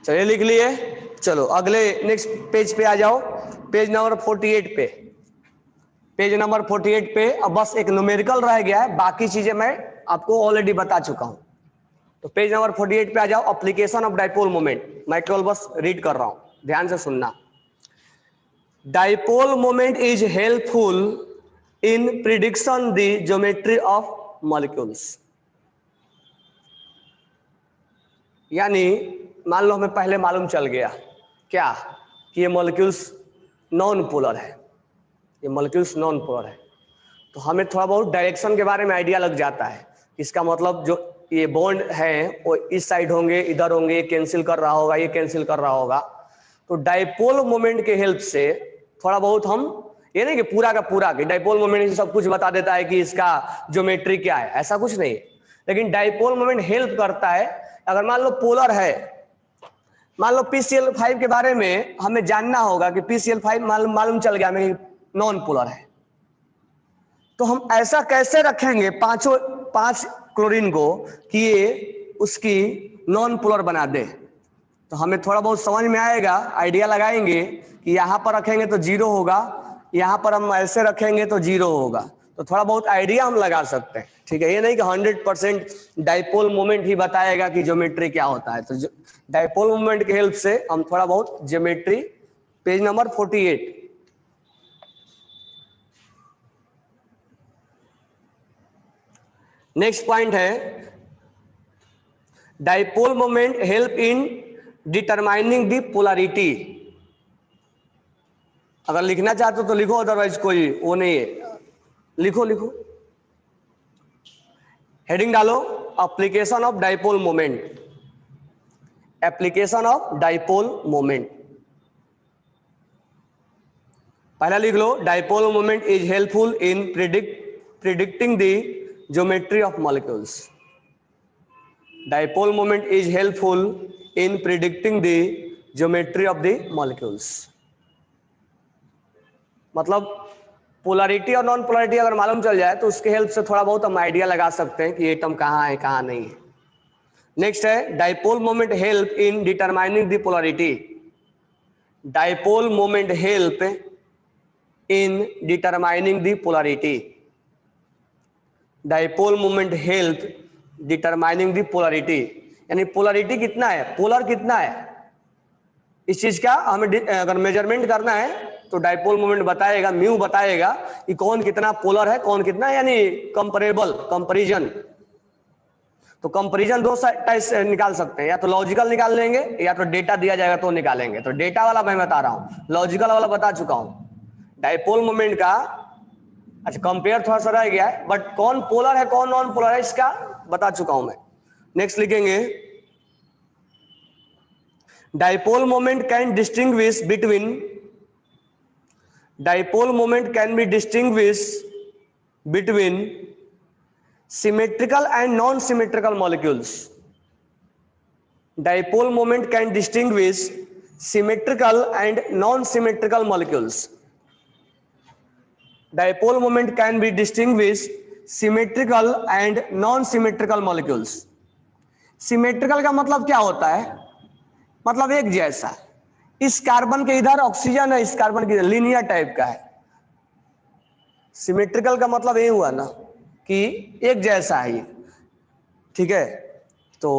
चलिए लिख लिए। चलो अगले नेक्स्ट पेज पे आ जाओ, पेज नंबर 48 पे। पेज नंबर 48 पे अब बस एक न्यूमेरिकल रह गया है, बाकी चीजें मैं आपको ऑलरेडी बता चुका हूं। तो पेज नंबर 48 पे आ जाओ, एप्लीकेशन ऑफ डाइपोल मोमेंट। मैं केवल बस रीड कर रहा हूं, ध्यान से सुनना। Dipole moment is helpful in prediction the geometry of molecules. यानी मान लो हमें पहले मालूम चल गया क्या कि ये मॉलिक्यूल्स नॉन पोलर है, ये मॉलिक्यूल्स नॉन पोलर है, तो हमें थोड़ा बहुत डायरेक्शन के बारे में आइडिया लग जाता है। इसका मतलब जो ये बॉन्ड है वो इस साइड होंगे, इधर होंगे, ये कैंसिल कर रहा होगा, ये कैंसिल कर रहा होगा। तो डाइपोल मोमेंट के हेल्प से थोड़ा बहुत हम, ये नहीं कि पूरा का पूरा कि डाइपोल मोमेंट सब कुछ बता देता है कि इसका ज्योमेट्री क्या है, ऐसा कुछ नहीं है। लेकिन डाइपोल मोमेंट हेल्प करता है। अगर मान लो पोलर है, मान लो PCl5 के बारे में हमें जानना होगा कि PCl5 मालूम चल गया हमें नॉन पोलर है, तो हम ऐसा कैसे रखेंगे 5 क्लोरीन को कि ये उसकी नॉन पोलर बना दे। तो हमें थोड़ा बहुत समझ में आएगा, आइडिया लगाएंगे कि यहाँ पर रखेंगे तो 0 होगा, यहाँ पर हम ऐसे रखेंगे तो 0 होगा। तो थोड़ा बहुत आइडिया हम लगा सकते हैं, ठीक है। ये नहीं कि 100% डाइपोल मोमेंट ही बताएगा कि ज्योमेट्री क्या होता है। तो डाइपोल मोमेंट के हेल्प से हम थोड़ा बहुत geometry, page number 48। Next point है dipole moment help in determining the polarity. अगर लिखना चाहते हो तो लिखो, अदरवाइज कोई वो नहीं है, लिखो। हेडिंग डालो application of dipole moment. Application of dipole moment पहला लिख लो। Dipole moment is helpful in predicting the geometry of molecules. Dipole moment is helpful in predicting the geometry of the molecules. मतलब पोलरिटी और non polarity अगर मालूम चल जाए तो उसके हेल्प से थोड़ा बहुत हम आइडिया लगा सकते हैं कि एटम कहाँ है कहाँ नहीं है. नेक्स्ट है dipole moment help in determining the polarity. Dipole moment help in determining the polarity. Dipole moment help determining the polarity, यानी पोलरिटी कितना है, पोलर कितना है, इस चीज का हमें अगर मेजरमेंट करना है तो डाइपोल मोमेंट बताएगा, म्यू बताएगा कि कौन कितना पोलर है कौन कितना, यानी कंपेरेबल कंपैरिजन. तो कंपैरिजन दो टाइप से निकाल सकते हैं, या तो लॉजिकल निकाल लेंगे या तो डेटा दिया जाएगा तो निकालेंगे. तो डेटा वाला मैं बता रहा हूं, लॉजिकल वाला बता चुका हूं. डाइपोल मोमेंट का अच्छा कंपेयर थोड़ा सा रह गया है, बट कौन पोलर है कौन नॉन पोलर है इसका बता चुका हूं मैं. नेक्स्ट लिखेंगे dipole moment can distinguish between, dipole moment can be distinguish between symmetrical and non-symmetrical molecules. Dipole moment can distinguish symmetrical and non-symmetrical molecules. Dipole moment can be distinguished symmetrical and non-symmetrical molecules. Symmetrical का मतलब क्या होता है, मतलब एक जैसा. इस carbon के इधर ऑक्सीजन है, इस कार्बन के लीनियर टाइप का है. सिमेट्रिकल का मतलब ये हुआ ना कि एक जैसा है ये, ठीक है. तो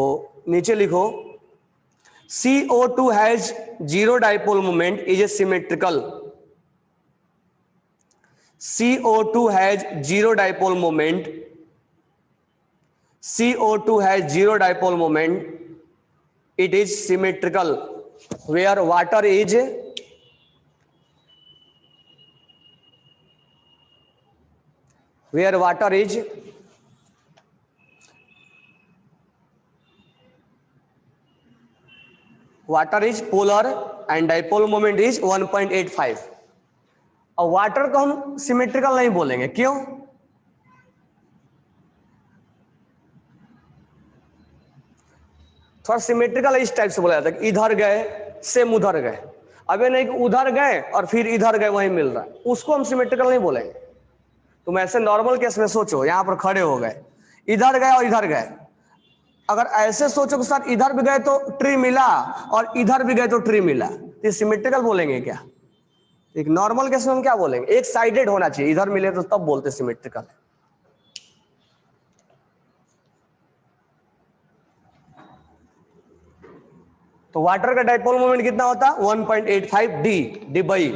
नीचे लिखो CO2 has zero dipole moment is a symmetrical. CO2 has zero dipole moment, CO2 has zero dipole moment, it is symmetrical where water is where water is polar and dipole moment is 1.85. और water को हम symmetrical नहीं बोलेंगे, क्यों? थोड़ा symmetrical इस type से बोला जाता है कि इधर गए सेम उधर गए. अब ये नहीं कि उधर गए और फिर इधर गए वहीं मिल रहा है, उसको हम सिमेट्रिकल नहीं बोलेंगे. तुम ऐसे नॉर्मल केस में सोचो, यहां पर खड़े हो गए, इधर गए और इधर गए. अगर ऐसे सोचो कि सर इधर भी गए तो ट्री मिला और इधर भी गए तो ट्री मिला, तो सिमेट्रिकल बोलेंगे क्या? एक नॉर्मल केस में हम क्या बोलेंगे, एक साइडेड होना चाहिए, इधर मिले तो तब बोलते सिमेट्रिकल. तो वाटर का डाइपोल मोमेंट कितना होता है 1.85 डी. डिबई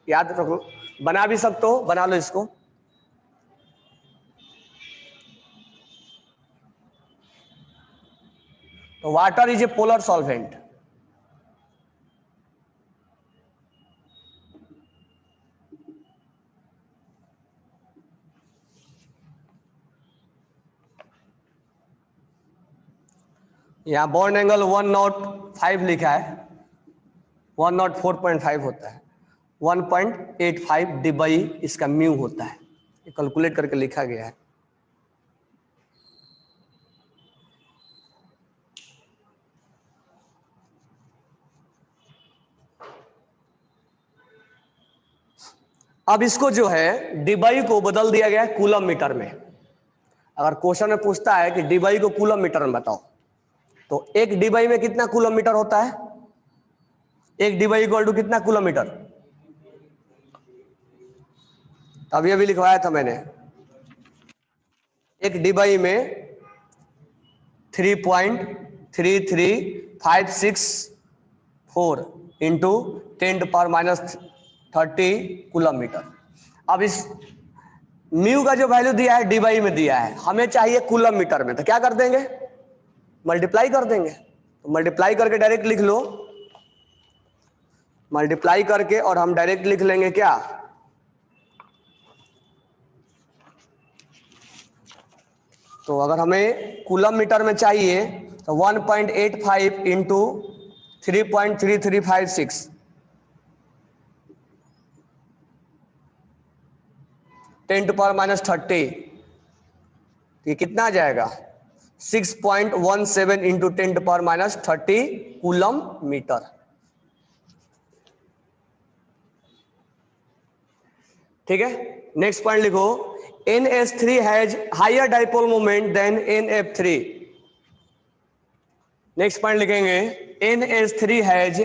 याद रखो, बना भी सकते हो, बना लो इसको. तो water is a polar solvent. यहां बॉन्ड एंगल 105 लिखा है, 104.5 होता है. 1.85 डिबई इसका म्यू होता है, ये कैलकुलेट करके लिखा गया है. अब इसको जो है डिबाई को बदल दिया गया है कूलम मीटर में. अगर क्वेश्चन में पूछता है कि डिबाई को कूलम मीटर में बताओ, तो एक डिबाई में कितना कूलम मीटर होता है, एक डिबाई इक्वल टू कितना कूलम मीटर. अब ये भी लिखवाया था मैंने, एक डिबाई में 3.33564 इंटू 10⁻³ कूलम मीटर. अब इस म्यू का जो वैल्यू दिया है डिबाई में दिया है, हमें चाहिए कूलम मीटर में, तो क्या कर देंगे, मल्टीप्लाई कर देंगे. तो मल्टीप्लाई करके डायरेक्ट लिख लो, मल्टीप्लाई करके और हम डायरेक्ट लिख लेंगे क्या, तो अगर हमें कूलम मीटर में चाहिए तो 1.85 इंटू 3.3356 10⁻30, ये कितना आ जाएगा 6.17 इंटू 10⁻30 कूलम मीटर। ठीक है, नेक्स्ट पॉइंट लिखो, NH3 has higher dipole moment than NF3। Next point लिखेंगे, NH3 has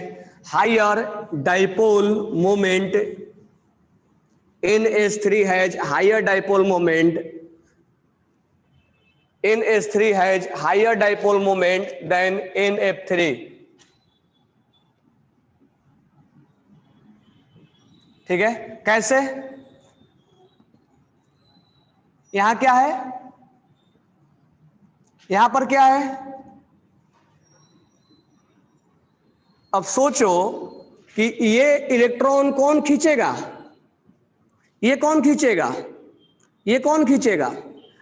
higher dipole moment, NH3 has higher dipole moment, NH3 has higher dipole moment than NF3। ठीक है, कैसे? यहां क्या है, यहां पर क्या है? अब सोचो कि ये इलेक्ट्रॉन कौन खींचेगा, ये कौन खींचेगा, ये कौन खींचेगा,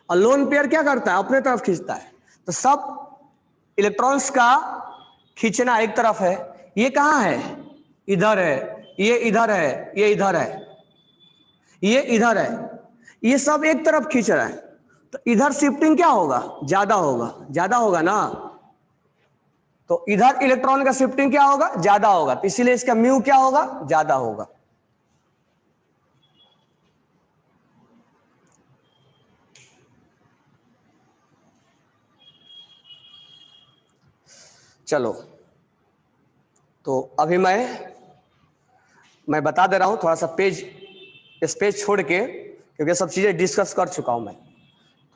और लोन पेयर क्या करता है, अपने तरफ खींचता है। तो सब इलेक्ट्रॉन्स का खींचना एक तरफ है, ये कहां है, इधर है, ये इधर है, ये इधर है, ये इधर है, ये सब एक तरफ खींच रहा है। तो इधर शिफ्टिंग क्या होगा, ज्यादा होगा, ज्यादा होगा ना। तो इधर इलेक्ट्रॉन का शिफ्टिंग क्या होगा, ज्यादा होगा, तो इसीलिए इसका म्यू क्या होगा, ज्यादा होगा। चलो, तो अभी मैं बता दे रहा हूं, थोड़ा सा इस पेज छोड़ के, क्योंकि सब चीजें डिस्कस कर चुका हूं मैं,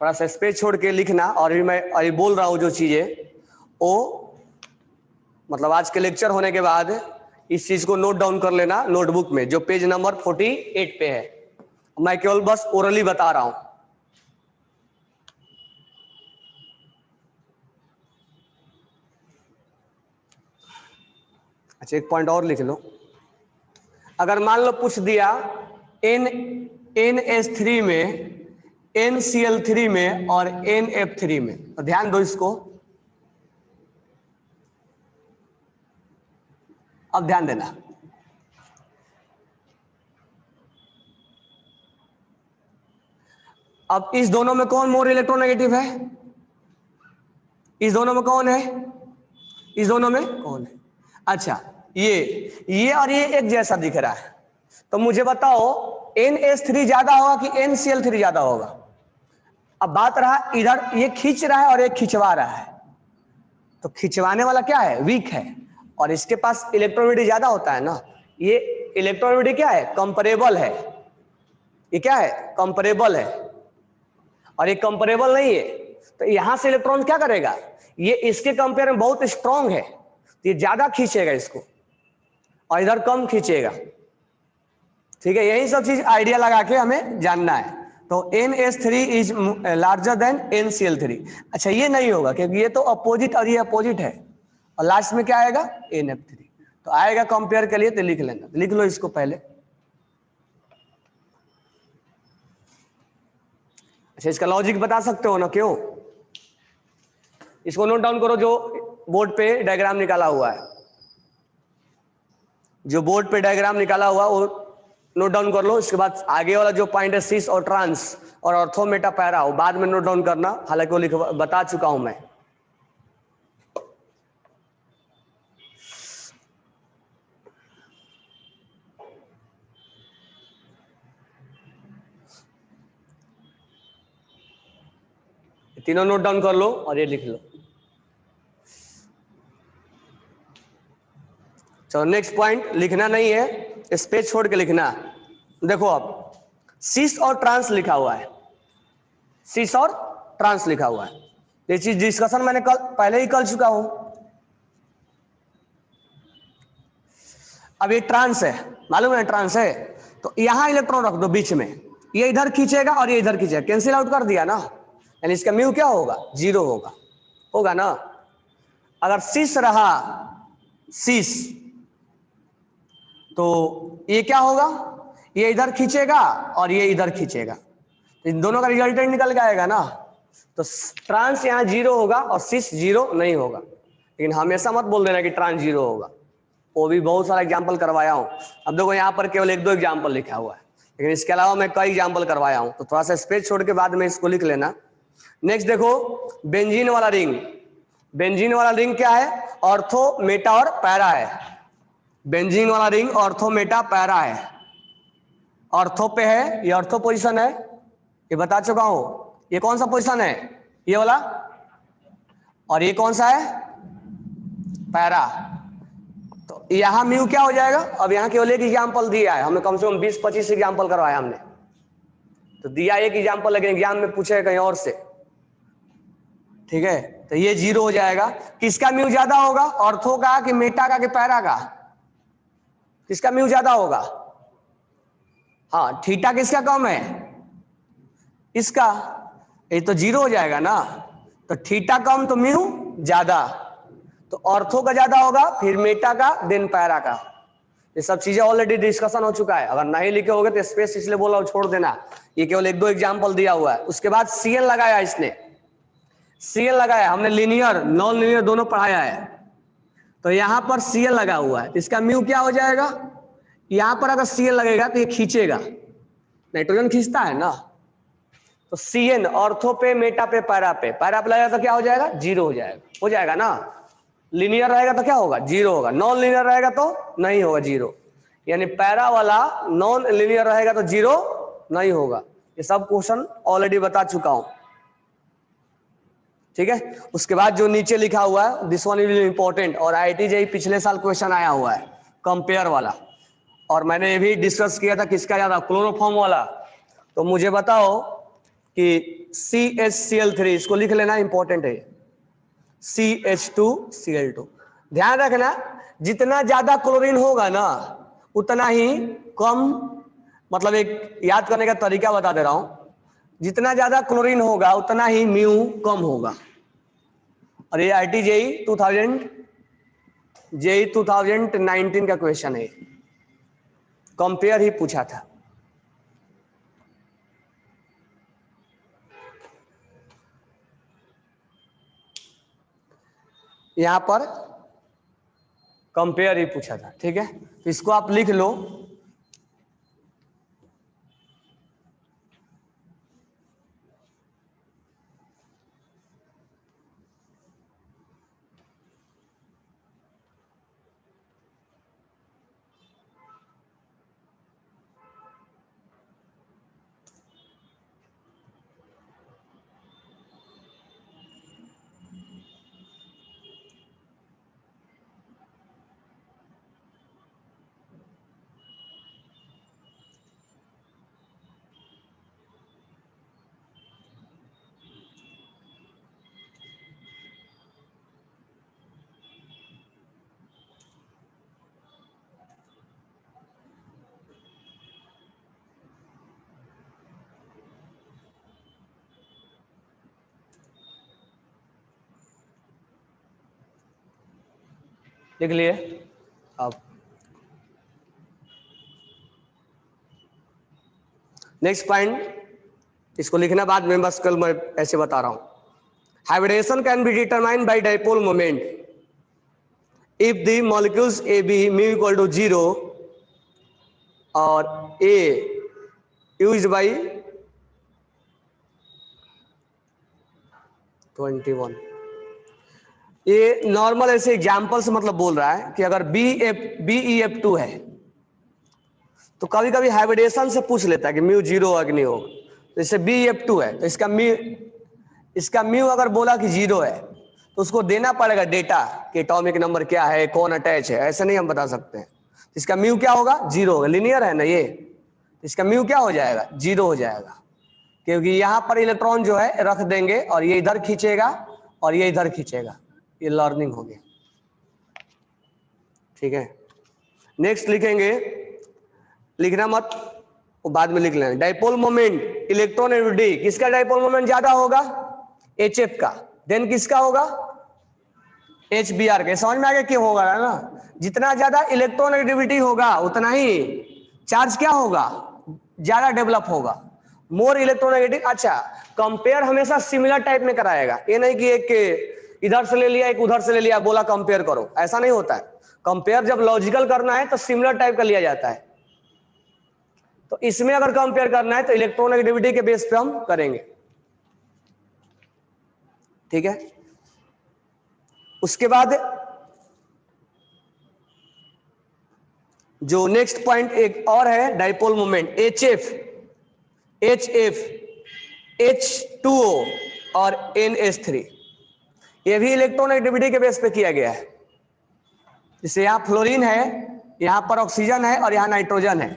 थोड़ा सा स्पेस छोड़ के लिखना। और भी मैं अभी बोल रहा हूं जो चीजें, वो मतलब आज के लेक्चर होने के बाद इस चीज को नोट डाउन कर लेना नोटबुक में, जो पेज नंबर 48 पे है। मैं केवल बस ओरली बता रहा हूं। अच्छा, एक पॉइंट और लिख लो, अगर मान लो पूछ दिया NH3 में, NCl3 में और NF3 में, तो ध्यान दो इसको, अब ध्यान देना। अब इस दोनों में कौन मोर इलेक्ट्रोनेगेटिव है, इस दोनों में कौन है, इस दोनों में कौन है? अच्छा, ये और ये एक जैसा दिख रहा है, तो मुझे बताओ NH3 ज्यादा होगा कि NCl3 ज्यादा होगा? अब बात रहा इधर ये खींच रहा है और ये खिंचवा रहा है, तो खिंचवाने वाला क्या है, वीक है, और इसके पास इलेक्ट्रोनेगेटिव ज्यादा होता है ना। ये इलेक्ट्रोनेगेटिव क्या है, कंपेरेबल है, ये क्या है, कंपेरेबल है, और ये कंपेरेबल नहीं है। तो यहां से इलेक्ट्रॉन क्या करेगा, ये इसके कंपेयर में बहुत स्ट्रांग है, तो ये ज्यादा खींचेगा इसको, और इधर कम खींचेगा। ठीक है, यही सब चीज आइडिया लगा के हमें जानना है। तो NH3 is larger then NCl3। अच्छा, ये नहीं होगा क्योंकि ये तो अपोजिट और ये अपोजिट है, और लास्ट में क्या आएगा, NF3। तो आएगा कंपेयर के लिए, तो लिख लेना, तो लिख लो इसको पहले। अच्छा, इसका लॉजिक बता सकते हो ना, क्यों? इसको नोट डाउन करो, जो बोर्ड पे डायग्राम निकाला हुआ है, जो बोर्ड पे डायग्राम निकाला हुआ वो नोट डाउन कर लो। इसके बाद आगे वाला जो पॉइंट है, सिस और ट्रांस और ऑर्थो मेटा पैरा, वो बाद में नोट डाउन करना, हालांकि वो बता चुका हूं मैं। तीनों नोट डाउन कर लो और ये लिख लो। चलो, नेक्स्ट पॉइंट लिखना नहीं है, स्पेस छोड़ के लिखना। देखो, अब सिस और ट्रांस लिखा हुआ है, सिस और ट्रांस लिखा हुआ है। ये चीज डिस्कशन मैंने पहले ही कर चुका हूं। अब ये ट्रांस है, मालूम है ट्रांस है, तो यहां इलेक्ट्रॉन रख दो बीच में, ये इधर खींचेगा और ये इधर खींचेगा, कैंसिल आउट कर दिया ना, यानी इसका म्यू क्या होगा, 0 होगा ना। अगर सिस रहा, सिस, तो ये क्या होगा, ये इधर खींचेगा और ये इधर खींचेगा, इन दोनों का रिजल्टेंट निकल के आएगा ना। तो ट्रांस यहाँ 0 होगा और सिस 0 नहीं होगा। लेकिन हमेशा मत बोल देना कि ट्रांस 0 होगा, वो भी बहुत सारा एग्जाम्पल करवाया हूं। अब देखो, यहाँ पर केवल 1-2 एग्जाम्पल लिखा हुआ है, लेकिन इसके अलावा मैं कई एग्जाम्पल करवाया हूं, तो थोड़ा सा स्पेस छोड़ के बाद में इसको लिख लेना। नेक्स्ट देखो बेंजीन वाला रिंग। बेंजीन वाला रिंग क्या है? ऑर्थो, मेटा और पैरा है। बेंजीन वाला रिंग ऑर्थो, मेटा, पैरा है। ऑर्थो पे है, ये ऑर्थो पोजीशन है, ये बता चुका हूं। ये कौन सा पोजीशन है? ये वाला। और ये कौन सा है? पैरा। तो यहां म्यू क्या हो जाएगा? अब यहां केवल एक एग्जाम्पल दिया है, हमें कम से कम 20-25 एग्जाम्पल करवाया हमने, तो दिया एक एग्जाम्पल, लेकिन एग्जाम में पूछे कहीं और से, ठीक है। तो ये 0 हो जाएगा। किसका म्यू ज्यादा होगा? ऑर्थो का कि मेटा का कि पैरा का? किसका म्यू ज्यादा होगा? हाँ, थीटा किसका कम है? इसका। ये तो 0 हो जाएगा ना, तो थीटा कम तो म्यू ज्यादा, तो ऑर्थो का ज्यादा होगा, फिर मेटा का, देन पैरा का। ये सब चीजें ऑलरेडी डिस्कशन हो चुका है, अगर नहीं लिखे होगे तो स्पेस इसलिए बोला छोड़ देना, ये केवल 1-2 एग्जाम्पल दिया हुआ है। उसके बाद सीएन लगाया, इसने सीएन लगाया, हमने लीनियर नॉन लीनियर दोनों पढ़ाया है, तो यहां पर सीएन लगा हुआ है, तो इसका म्यू क्या हो जाएगा? यहां पर अगर सीएन लगेगा तो ये खींचेगा, नाइट्रोजन खींचता है ना, तो सीएन ऑर्थो पे, मेटा पे, पैरा पे लगेगा तो क्या हो जाएगा? 0 हो जाएगा। हो जाएगा ना। लीनियर रहेगा तो क्या होगा? 0 होगा। नॉन लीनियर रहेगा तो नहीं होगा 0, यानी पैरा वाला नॉन लीनियर रहेगा तो 0 नहीं होगा। ये सब क्वेश्चन ऑलरेडी बता चुका हूं, ठीक है। उसके बाद जो नीचे लिखा हुआ है, दिस वन इज इंपॉर्टेंट, और आईआईटी जेईई पिछले साल क्वेश्चन आया हुआ है, कंपेयर वाला, और मैंने ये भी डिस्कस किया था किसका ज्यादा, क्लोरोफॉर्म वाला। तो मुझे बताओ कि CH-Cl3, इसको लिख लेना, इंपॉर्टेंट है, CH2Cl2। ध्यान रखना, जितना ज्यादा क्लोरीन होगा ना उतना ही कम, मतलब एक याद करने का तरीका बता दे रहा हूं, जितना ज्यादा क्लोरीन होगा उतना ही म्यू कम होगा। और ये आईआईटी जेईई 2019 का क्वेश्चन है, कंपेयर ही पूछा था। यहां पर कंपेयर ही पूछा था, ठीक है, तो इसको आप लिख लो। लिख लिए। अब नेक्स्ट पॉइंट, इसको लिखना बाद में, बस कल मैं ऐसे बता रहा हूं। Hybridisation can be determined by dipole moment if the molecules A B mu equal to 0 और ए यूज्ड बाय 21। ये नॉर्मल ऐसे एग्जाम्पल से मतलब बोल रहा है कि अगर BeF2 है तो कभी कभी हाइब्रिडेशन से पूछ लेता है कि म्यू 0 है कि नहीं होगा। जैसे BeF2 है तो इसका म्यू अगर बोला कि 0 है तो उसको देना पड़ेगा डेटा कि एटॉमिक नंबर क्या है, कौन अटैच है, ऐसे नहीं हम बता सकते हैं। इसका म्यू क्या होगा? 0 होगा। लीनियर है ना ये, इसका म्यू क्या हो जाएगा? 0 हो जाएगा, क्योंकि यहां पर इलेक्ट्रॉन जो है रख देंगे और ये इधर खींचेगा और ये इधर खींचेगा। ये लर्निंग हो गया, ठीक है। नेक्स्ट लिखेंगे, लिखना मत, वो बाद में लिख लेना। डाइपोल मोमेंट इलेक्ट्रॉन एनर्जी, किसका डाइपोल मोमेंट ज्यादा होगा? HF का। देन किसका होगा? HBr के। समझ में आ गया क्यों होगा ना? जितना ज्यादा इलेक्ट्रॉन एक्टिविटी होगा उतना ही चार्ज क्या होगा? ज्यादा डेवलप होगा। More electronegative. अच्छा, कंपेयर हमेशा सिमिलर टाइप में कराएगा, ये नहीं कि एक इधर से ले लिया एक उधर से ले लिया बोला कंपेयर करो, ऐसा नहीं होता है। कंपेयर जब लॉजिकल करना है तो सिमिलर टाइप का लिया जाता है। तो इसमें अगर कंपेयर करना है तो इलेक्ट्रोनेगेटिविटी के बेस पे हम करेंगे, ठीक है। उसके बाद जो नेक्स्ट पॉइंट एक और है डाइपोल मोमेंट, HF, H2O और NH3, ये भी इलेक्ट्रोनेगेटिविटी के बेस पे किया गया है। जैसे यहाँ फ्लोरीन है, यहाँ पर ऑक्सीजन है और यहाँ नाइट्रोजन है,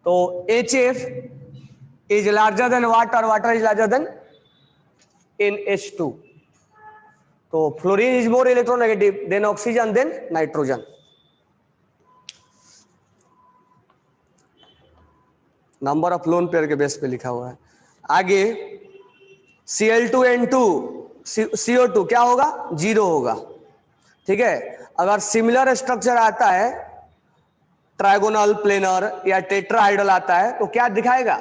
तो HF is larger than water, water is larger than NH2, तो fluorine is more electronegative than oxygen than nitrogen. Number of lone pair के बेस पे लिखा हुआ है। आगे Cl2N2 CO2 क्या होगा, 0 होगा, ठीक है। अगर सिमिलर स्ट्रक्चर आता है, ट्राइगोनल, प्लेनर या टेट्राहाइड्रल आता है तो क्या दिखाएगा,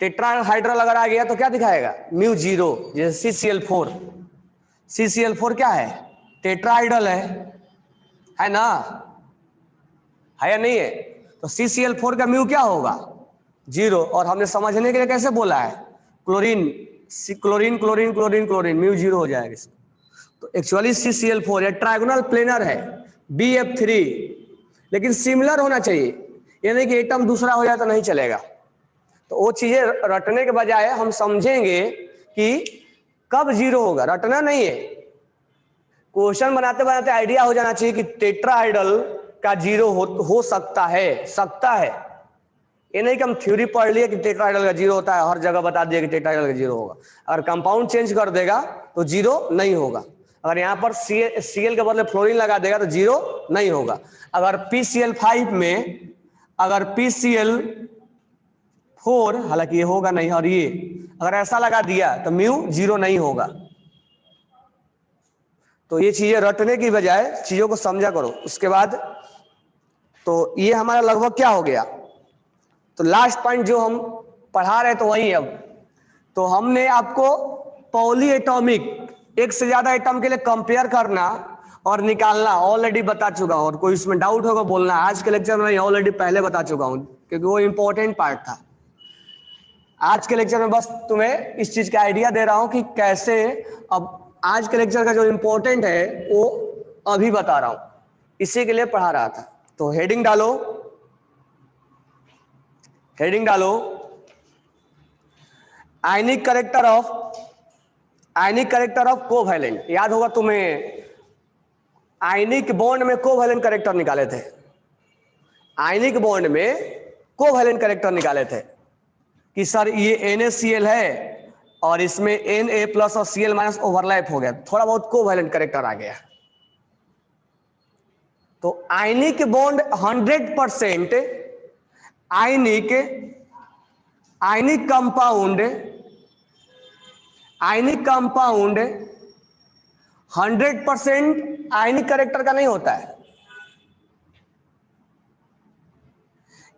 टेट्राहाइड्रल अगर आ गया तो क्या दिखाएगा, म्यू 0। जैसे CCl4, CCl4 क्या है, टेट्राहाइड्रल है ना, है या नहीं है, तो CCl4 का म्यू क्या होगा, 0। और हमने समझने के लिए कैसे बोला है, chlorine chlorine chlorine chlorine chlorine, mu 0 हो जाएगा इसमें। तो एक्चुअली CCl4 या ट्राइगोनल प्लेनर है BF3, लेकिन सिमिलर होना चाहिए, ये नहीं कि एटम दूसरा हो जाए तो नहीं चलेगा। तो वो चीजें रटने के बजाय हम समझेंगे कि कब 0 होगा, रटना नहीं है, क्वेश्चन बनाते बनाते आइडिया हो जाना चाहिए कि टेट्राहाइड्रल का 0 हो सकता है। ये नहीं कि हम थ्योरी पढ़ लिए कि टेट्राहाइड्रल का 0 होता है, हर जगह बता दिया कि टेट्राहाइड्रल का 0 होगा। अगर कंपाउंड चेंज कर देगा तो 0 नहीं होगा। अगर यहाँ पर Cl के बदले फ्लोरीन लगा देगा तो 0 नहीं होगा। अगर PCl5 में अगर PCl4, हालांकि ये होगा नहीं, और ये अगर ऐसा लगा दिया तो म्यू 0 नहीं होगा। तो ये चीजें रटने की बजाय चीजों को समझा करो। उसके बाद तो ये हमारा लगभग क्या हो गया, तो लास्ट पॉइंट जो हम पढ़ा रहे तो वही है। अब तो हमने आपको पॉली एटॉमिक, एक से ज्यादा एटम के लिए कंपेयर करना और निकालना ऑलरेडी बता चुका हूं, और कोई इसमें डाउट होगा बोलना, आज के लेक्चर में ऑलरेडी पहले बता चुका हूं क्योंकि वो इंपॉर्टेंट पार्ट था। आज के लेक्चर में बस तुम्हें इस चीज का आइडिया दे रहा हूं कि कैसे, अब आज के लेक्चर का जो इंपॉर्टेंट है वो अभी बता रहा हूं, इसी के लिए पढ़ा रहा था। तो हेडिंग डालो आयनिक कैरेक्टर ऑफ कोवैलेंट। याद होगा तुम्हें, आयनिक बॉन्ड में कोवैलेंट कैरेक्टर निकाले थे, आयनिक बॉन्ड में कोवैलेंट कैरेक्टर निकाले थे कि सर ये NaCl है और इसमें Na प्लस और Cl माइनस ओवरलैप हो गया, थोड़ा बहुत कोवैलेंट कैरेक्टर आ गया। तो आयनिक बॉन्ड 100% आयनिक कंपाउंड 100% आयनिक कैरेक्टर का नहीं होता है।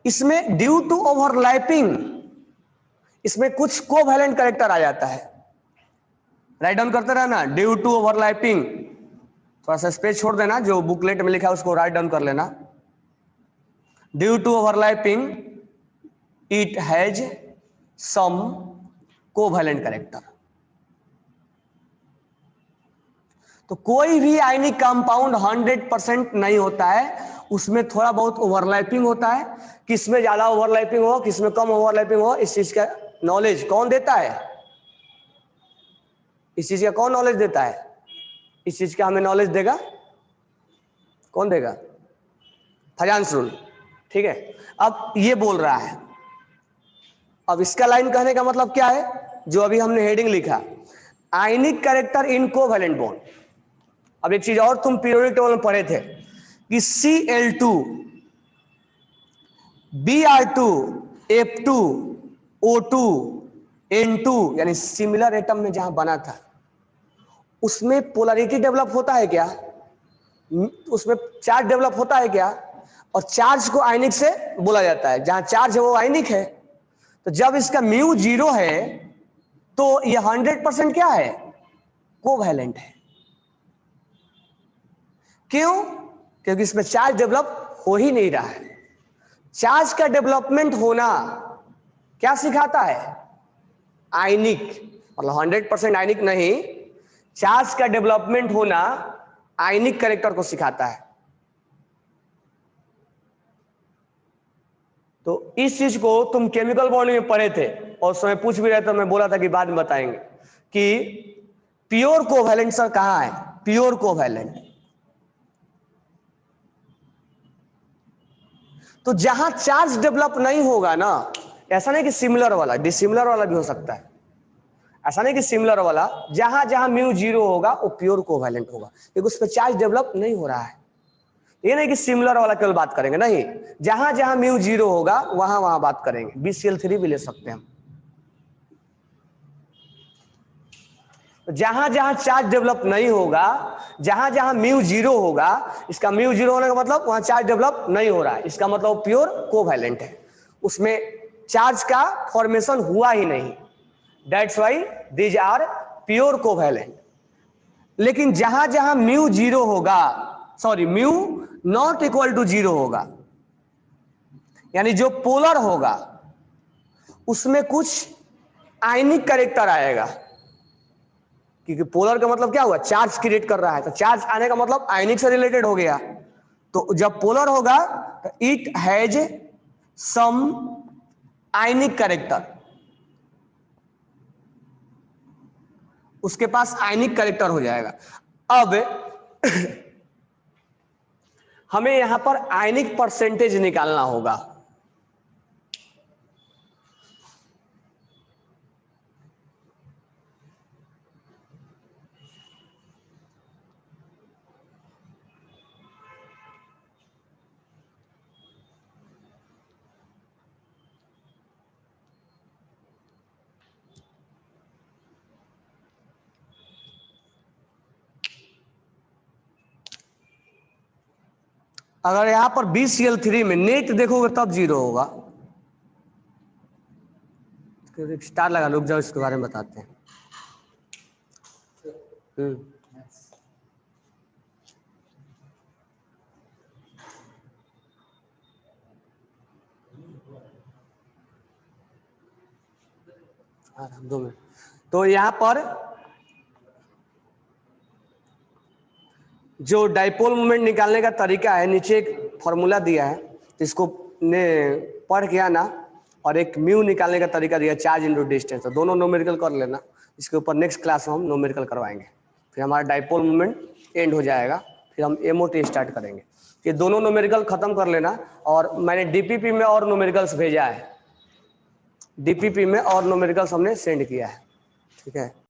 इसमें ड्यू टू ओवरलैपिंग इसमें कुछ कोवैलेंट कैरेक्टर आ जाता है। राइट डाउन करते रहना, ड्यू टू ओवरलैपिंग, थोड़ा सा स्पेस छोड़ देना, जो बुकलेट में लिखा है उसको राइट डाउन कर लेना। Due to overlapping it has some covalent character. तो कोई भी आयनिक कंपाउंड 100% नहीं होता है, उसमें थोड़ा बहुत ओवरलैपिंग होता है। किसमें ज्यादा ओवरलैपिंग हो, किसमें कम ओवरलैपिंग हो, इस चीज का नॉलेज कौन देता है, इस चीज का कौन नॉलेज देता है, इस चीज का हमें नॉलेज देगा कौन देगा, फजांस रूल, ठीक है। अब ये बोल रहा है, अब इसका लाइन कहने का मतलब क्या है, जो अभी हमने हेडिंग लिखा, आयनिक कैरेक्टर इन कोवैलेंट बॉन्ड। अब एक चीज और तुम पीरियोडिक टेबल में पढ़े थे कि Cl2 Br2 F2 O2 N2 यानी सिमिलर एटम में जहां बना था उसमें पोलैरिटी डेवलप होता है क्या, उसमें चार्ज डेवलप होता है क्या, और चार्ज को आयनिक से बोला जाता है, जहां चार्ज है वो आयनिक है। तो जब इसका म्यू 0 है तो ये 100% क्या है, कोवैलेंट है। क्यों, क्योंकि इसमें चार्ज डेवलप हो ही नहीं रहा है। चार्ज का डेवलपमेंट होना क्या सिखाता है? आयनिक, मतलब 100% आयनिक नहीं, चार्ज का डेवलपमेंट होना आयनिक कैरेक्टर को सिखाता है। तो इस चीज को तुम केमिकल बॉन्डिंग में पढ़े थे और समय पूछ भी रहे तो मैं बोला था कि बाद में बताएंगे कि प्योर कोवैलेंट सर कहां है? प्योर कोवैलेंट तो जहां चार्ज डेवलप नहीं होगा ना, ऐसा नहीं कि सिमिलर वाला, डिसिमिलर वाला भी हो सकता है, ऐसा नहीं कि सिमिलर वाला, जहां जहां म्यू 0 होगा वो प्योर कोवैलेंट होगा, क्योंकि उस पर चार्ज डेवलप नहीं हो रहा है। ये नहीं कि सिमिलर वाला केवल बात करेंगे, नहीं, जहां जहां म्यू 0 होगा वहां वहां बात करेंगे। BCl3 भी ले सकते हैं हम। जहां जहां चार्ज डेवलप नहीं होगा, जहां जहां म्यू 0 होगा, इसका म्यू 0 होने का मतलब वहां चार्ज डेवलप नहीं हो रहा है, इसका मतलब प्योर कोवैलेंट है, उसमें चार्ज का फॉर्मेशन हुआ ही नहीं। That's why these are pure covalent. लेकिन जहां जहां म्यू 0 होगा, sorry mu not equal to 0 होगा, यानी जो पोलर होगा उसमें कुछ आयनिक कैरेक्टर आएगा, क्योंकि पोलर का मतलब क्या हुआ? चार्ज क्रिएट कर रहा है, तो चार्ज आने का मतलब आयनिक से रिलेटेड हो गया। तो जब पोलर होगा तो it has some ionic character, उसके पास आयनिक कैरेक्टर हो जाएगा। अब हमें यहां पर आयनिक परसेंटेज निकालना होगा। अगर यहां पर BCl3 में नेट देखोगे तब 0 होगा। स्टार लगा, रुक जाओ, इसके बारे में बताते हैं। दो मिनट। तो यहां पर जो डाइपोल मोमेंट निकालने का तरीका है, नीचे एक फॉर्मूला दिया है, तो इसको ने पढ़ के आना, और एक म्यू निकालने का तरीका दिया, चार्ज इंटू डिस्टेंस, तो दोनों न्यूमेरिकल कर लेना। इसके ऊपर नेक्स्ट क्लास में हम न्यूमेरिकल करवाएंगे, फिर हमारा डाइपोल मोमेंट एंड हो जाएगा, फिर हम MOT स्टार्ट करेंगे। ये दोनों न्यूमेरिकल खत्म कर लेना। और मैंने DPP में और न्यूमेरिकल्स भेजा है, DPP में और न्यूमेरिकल्स हमने सेंड किया है, ठीक है।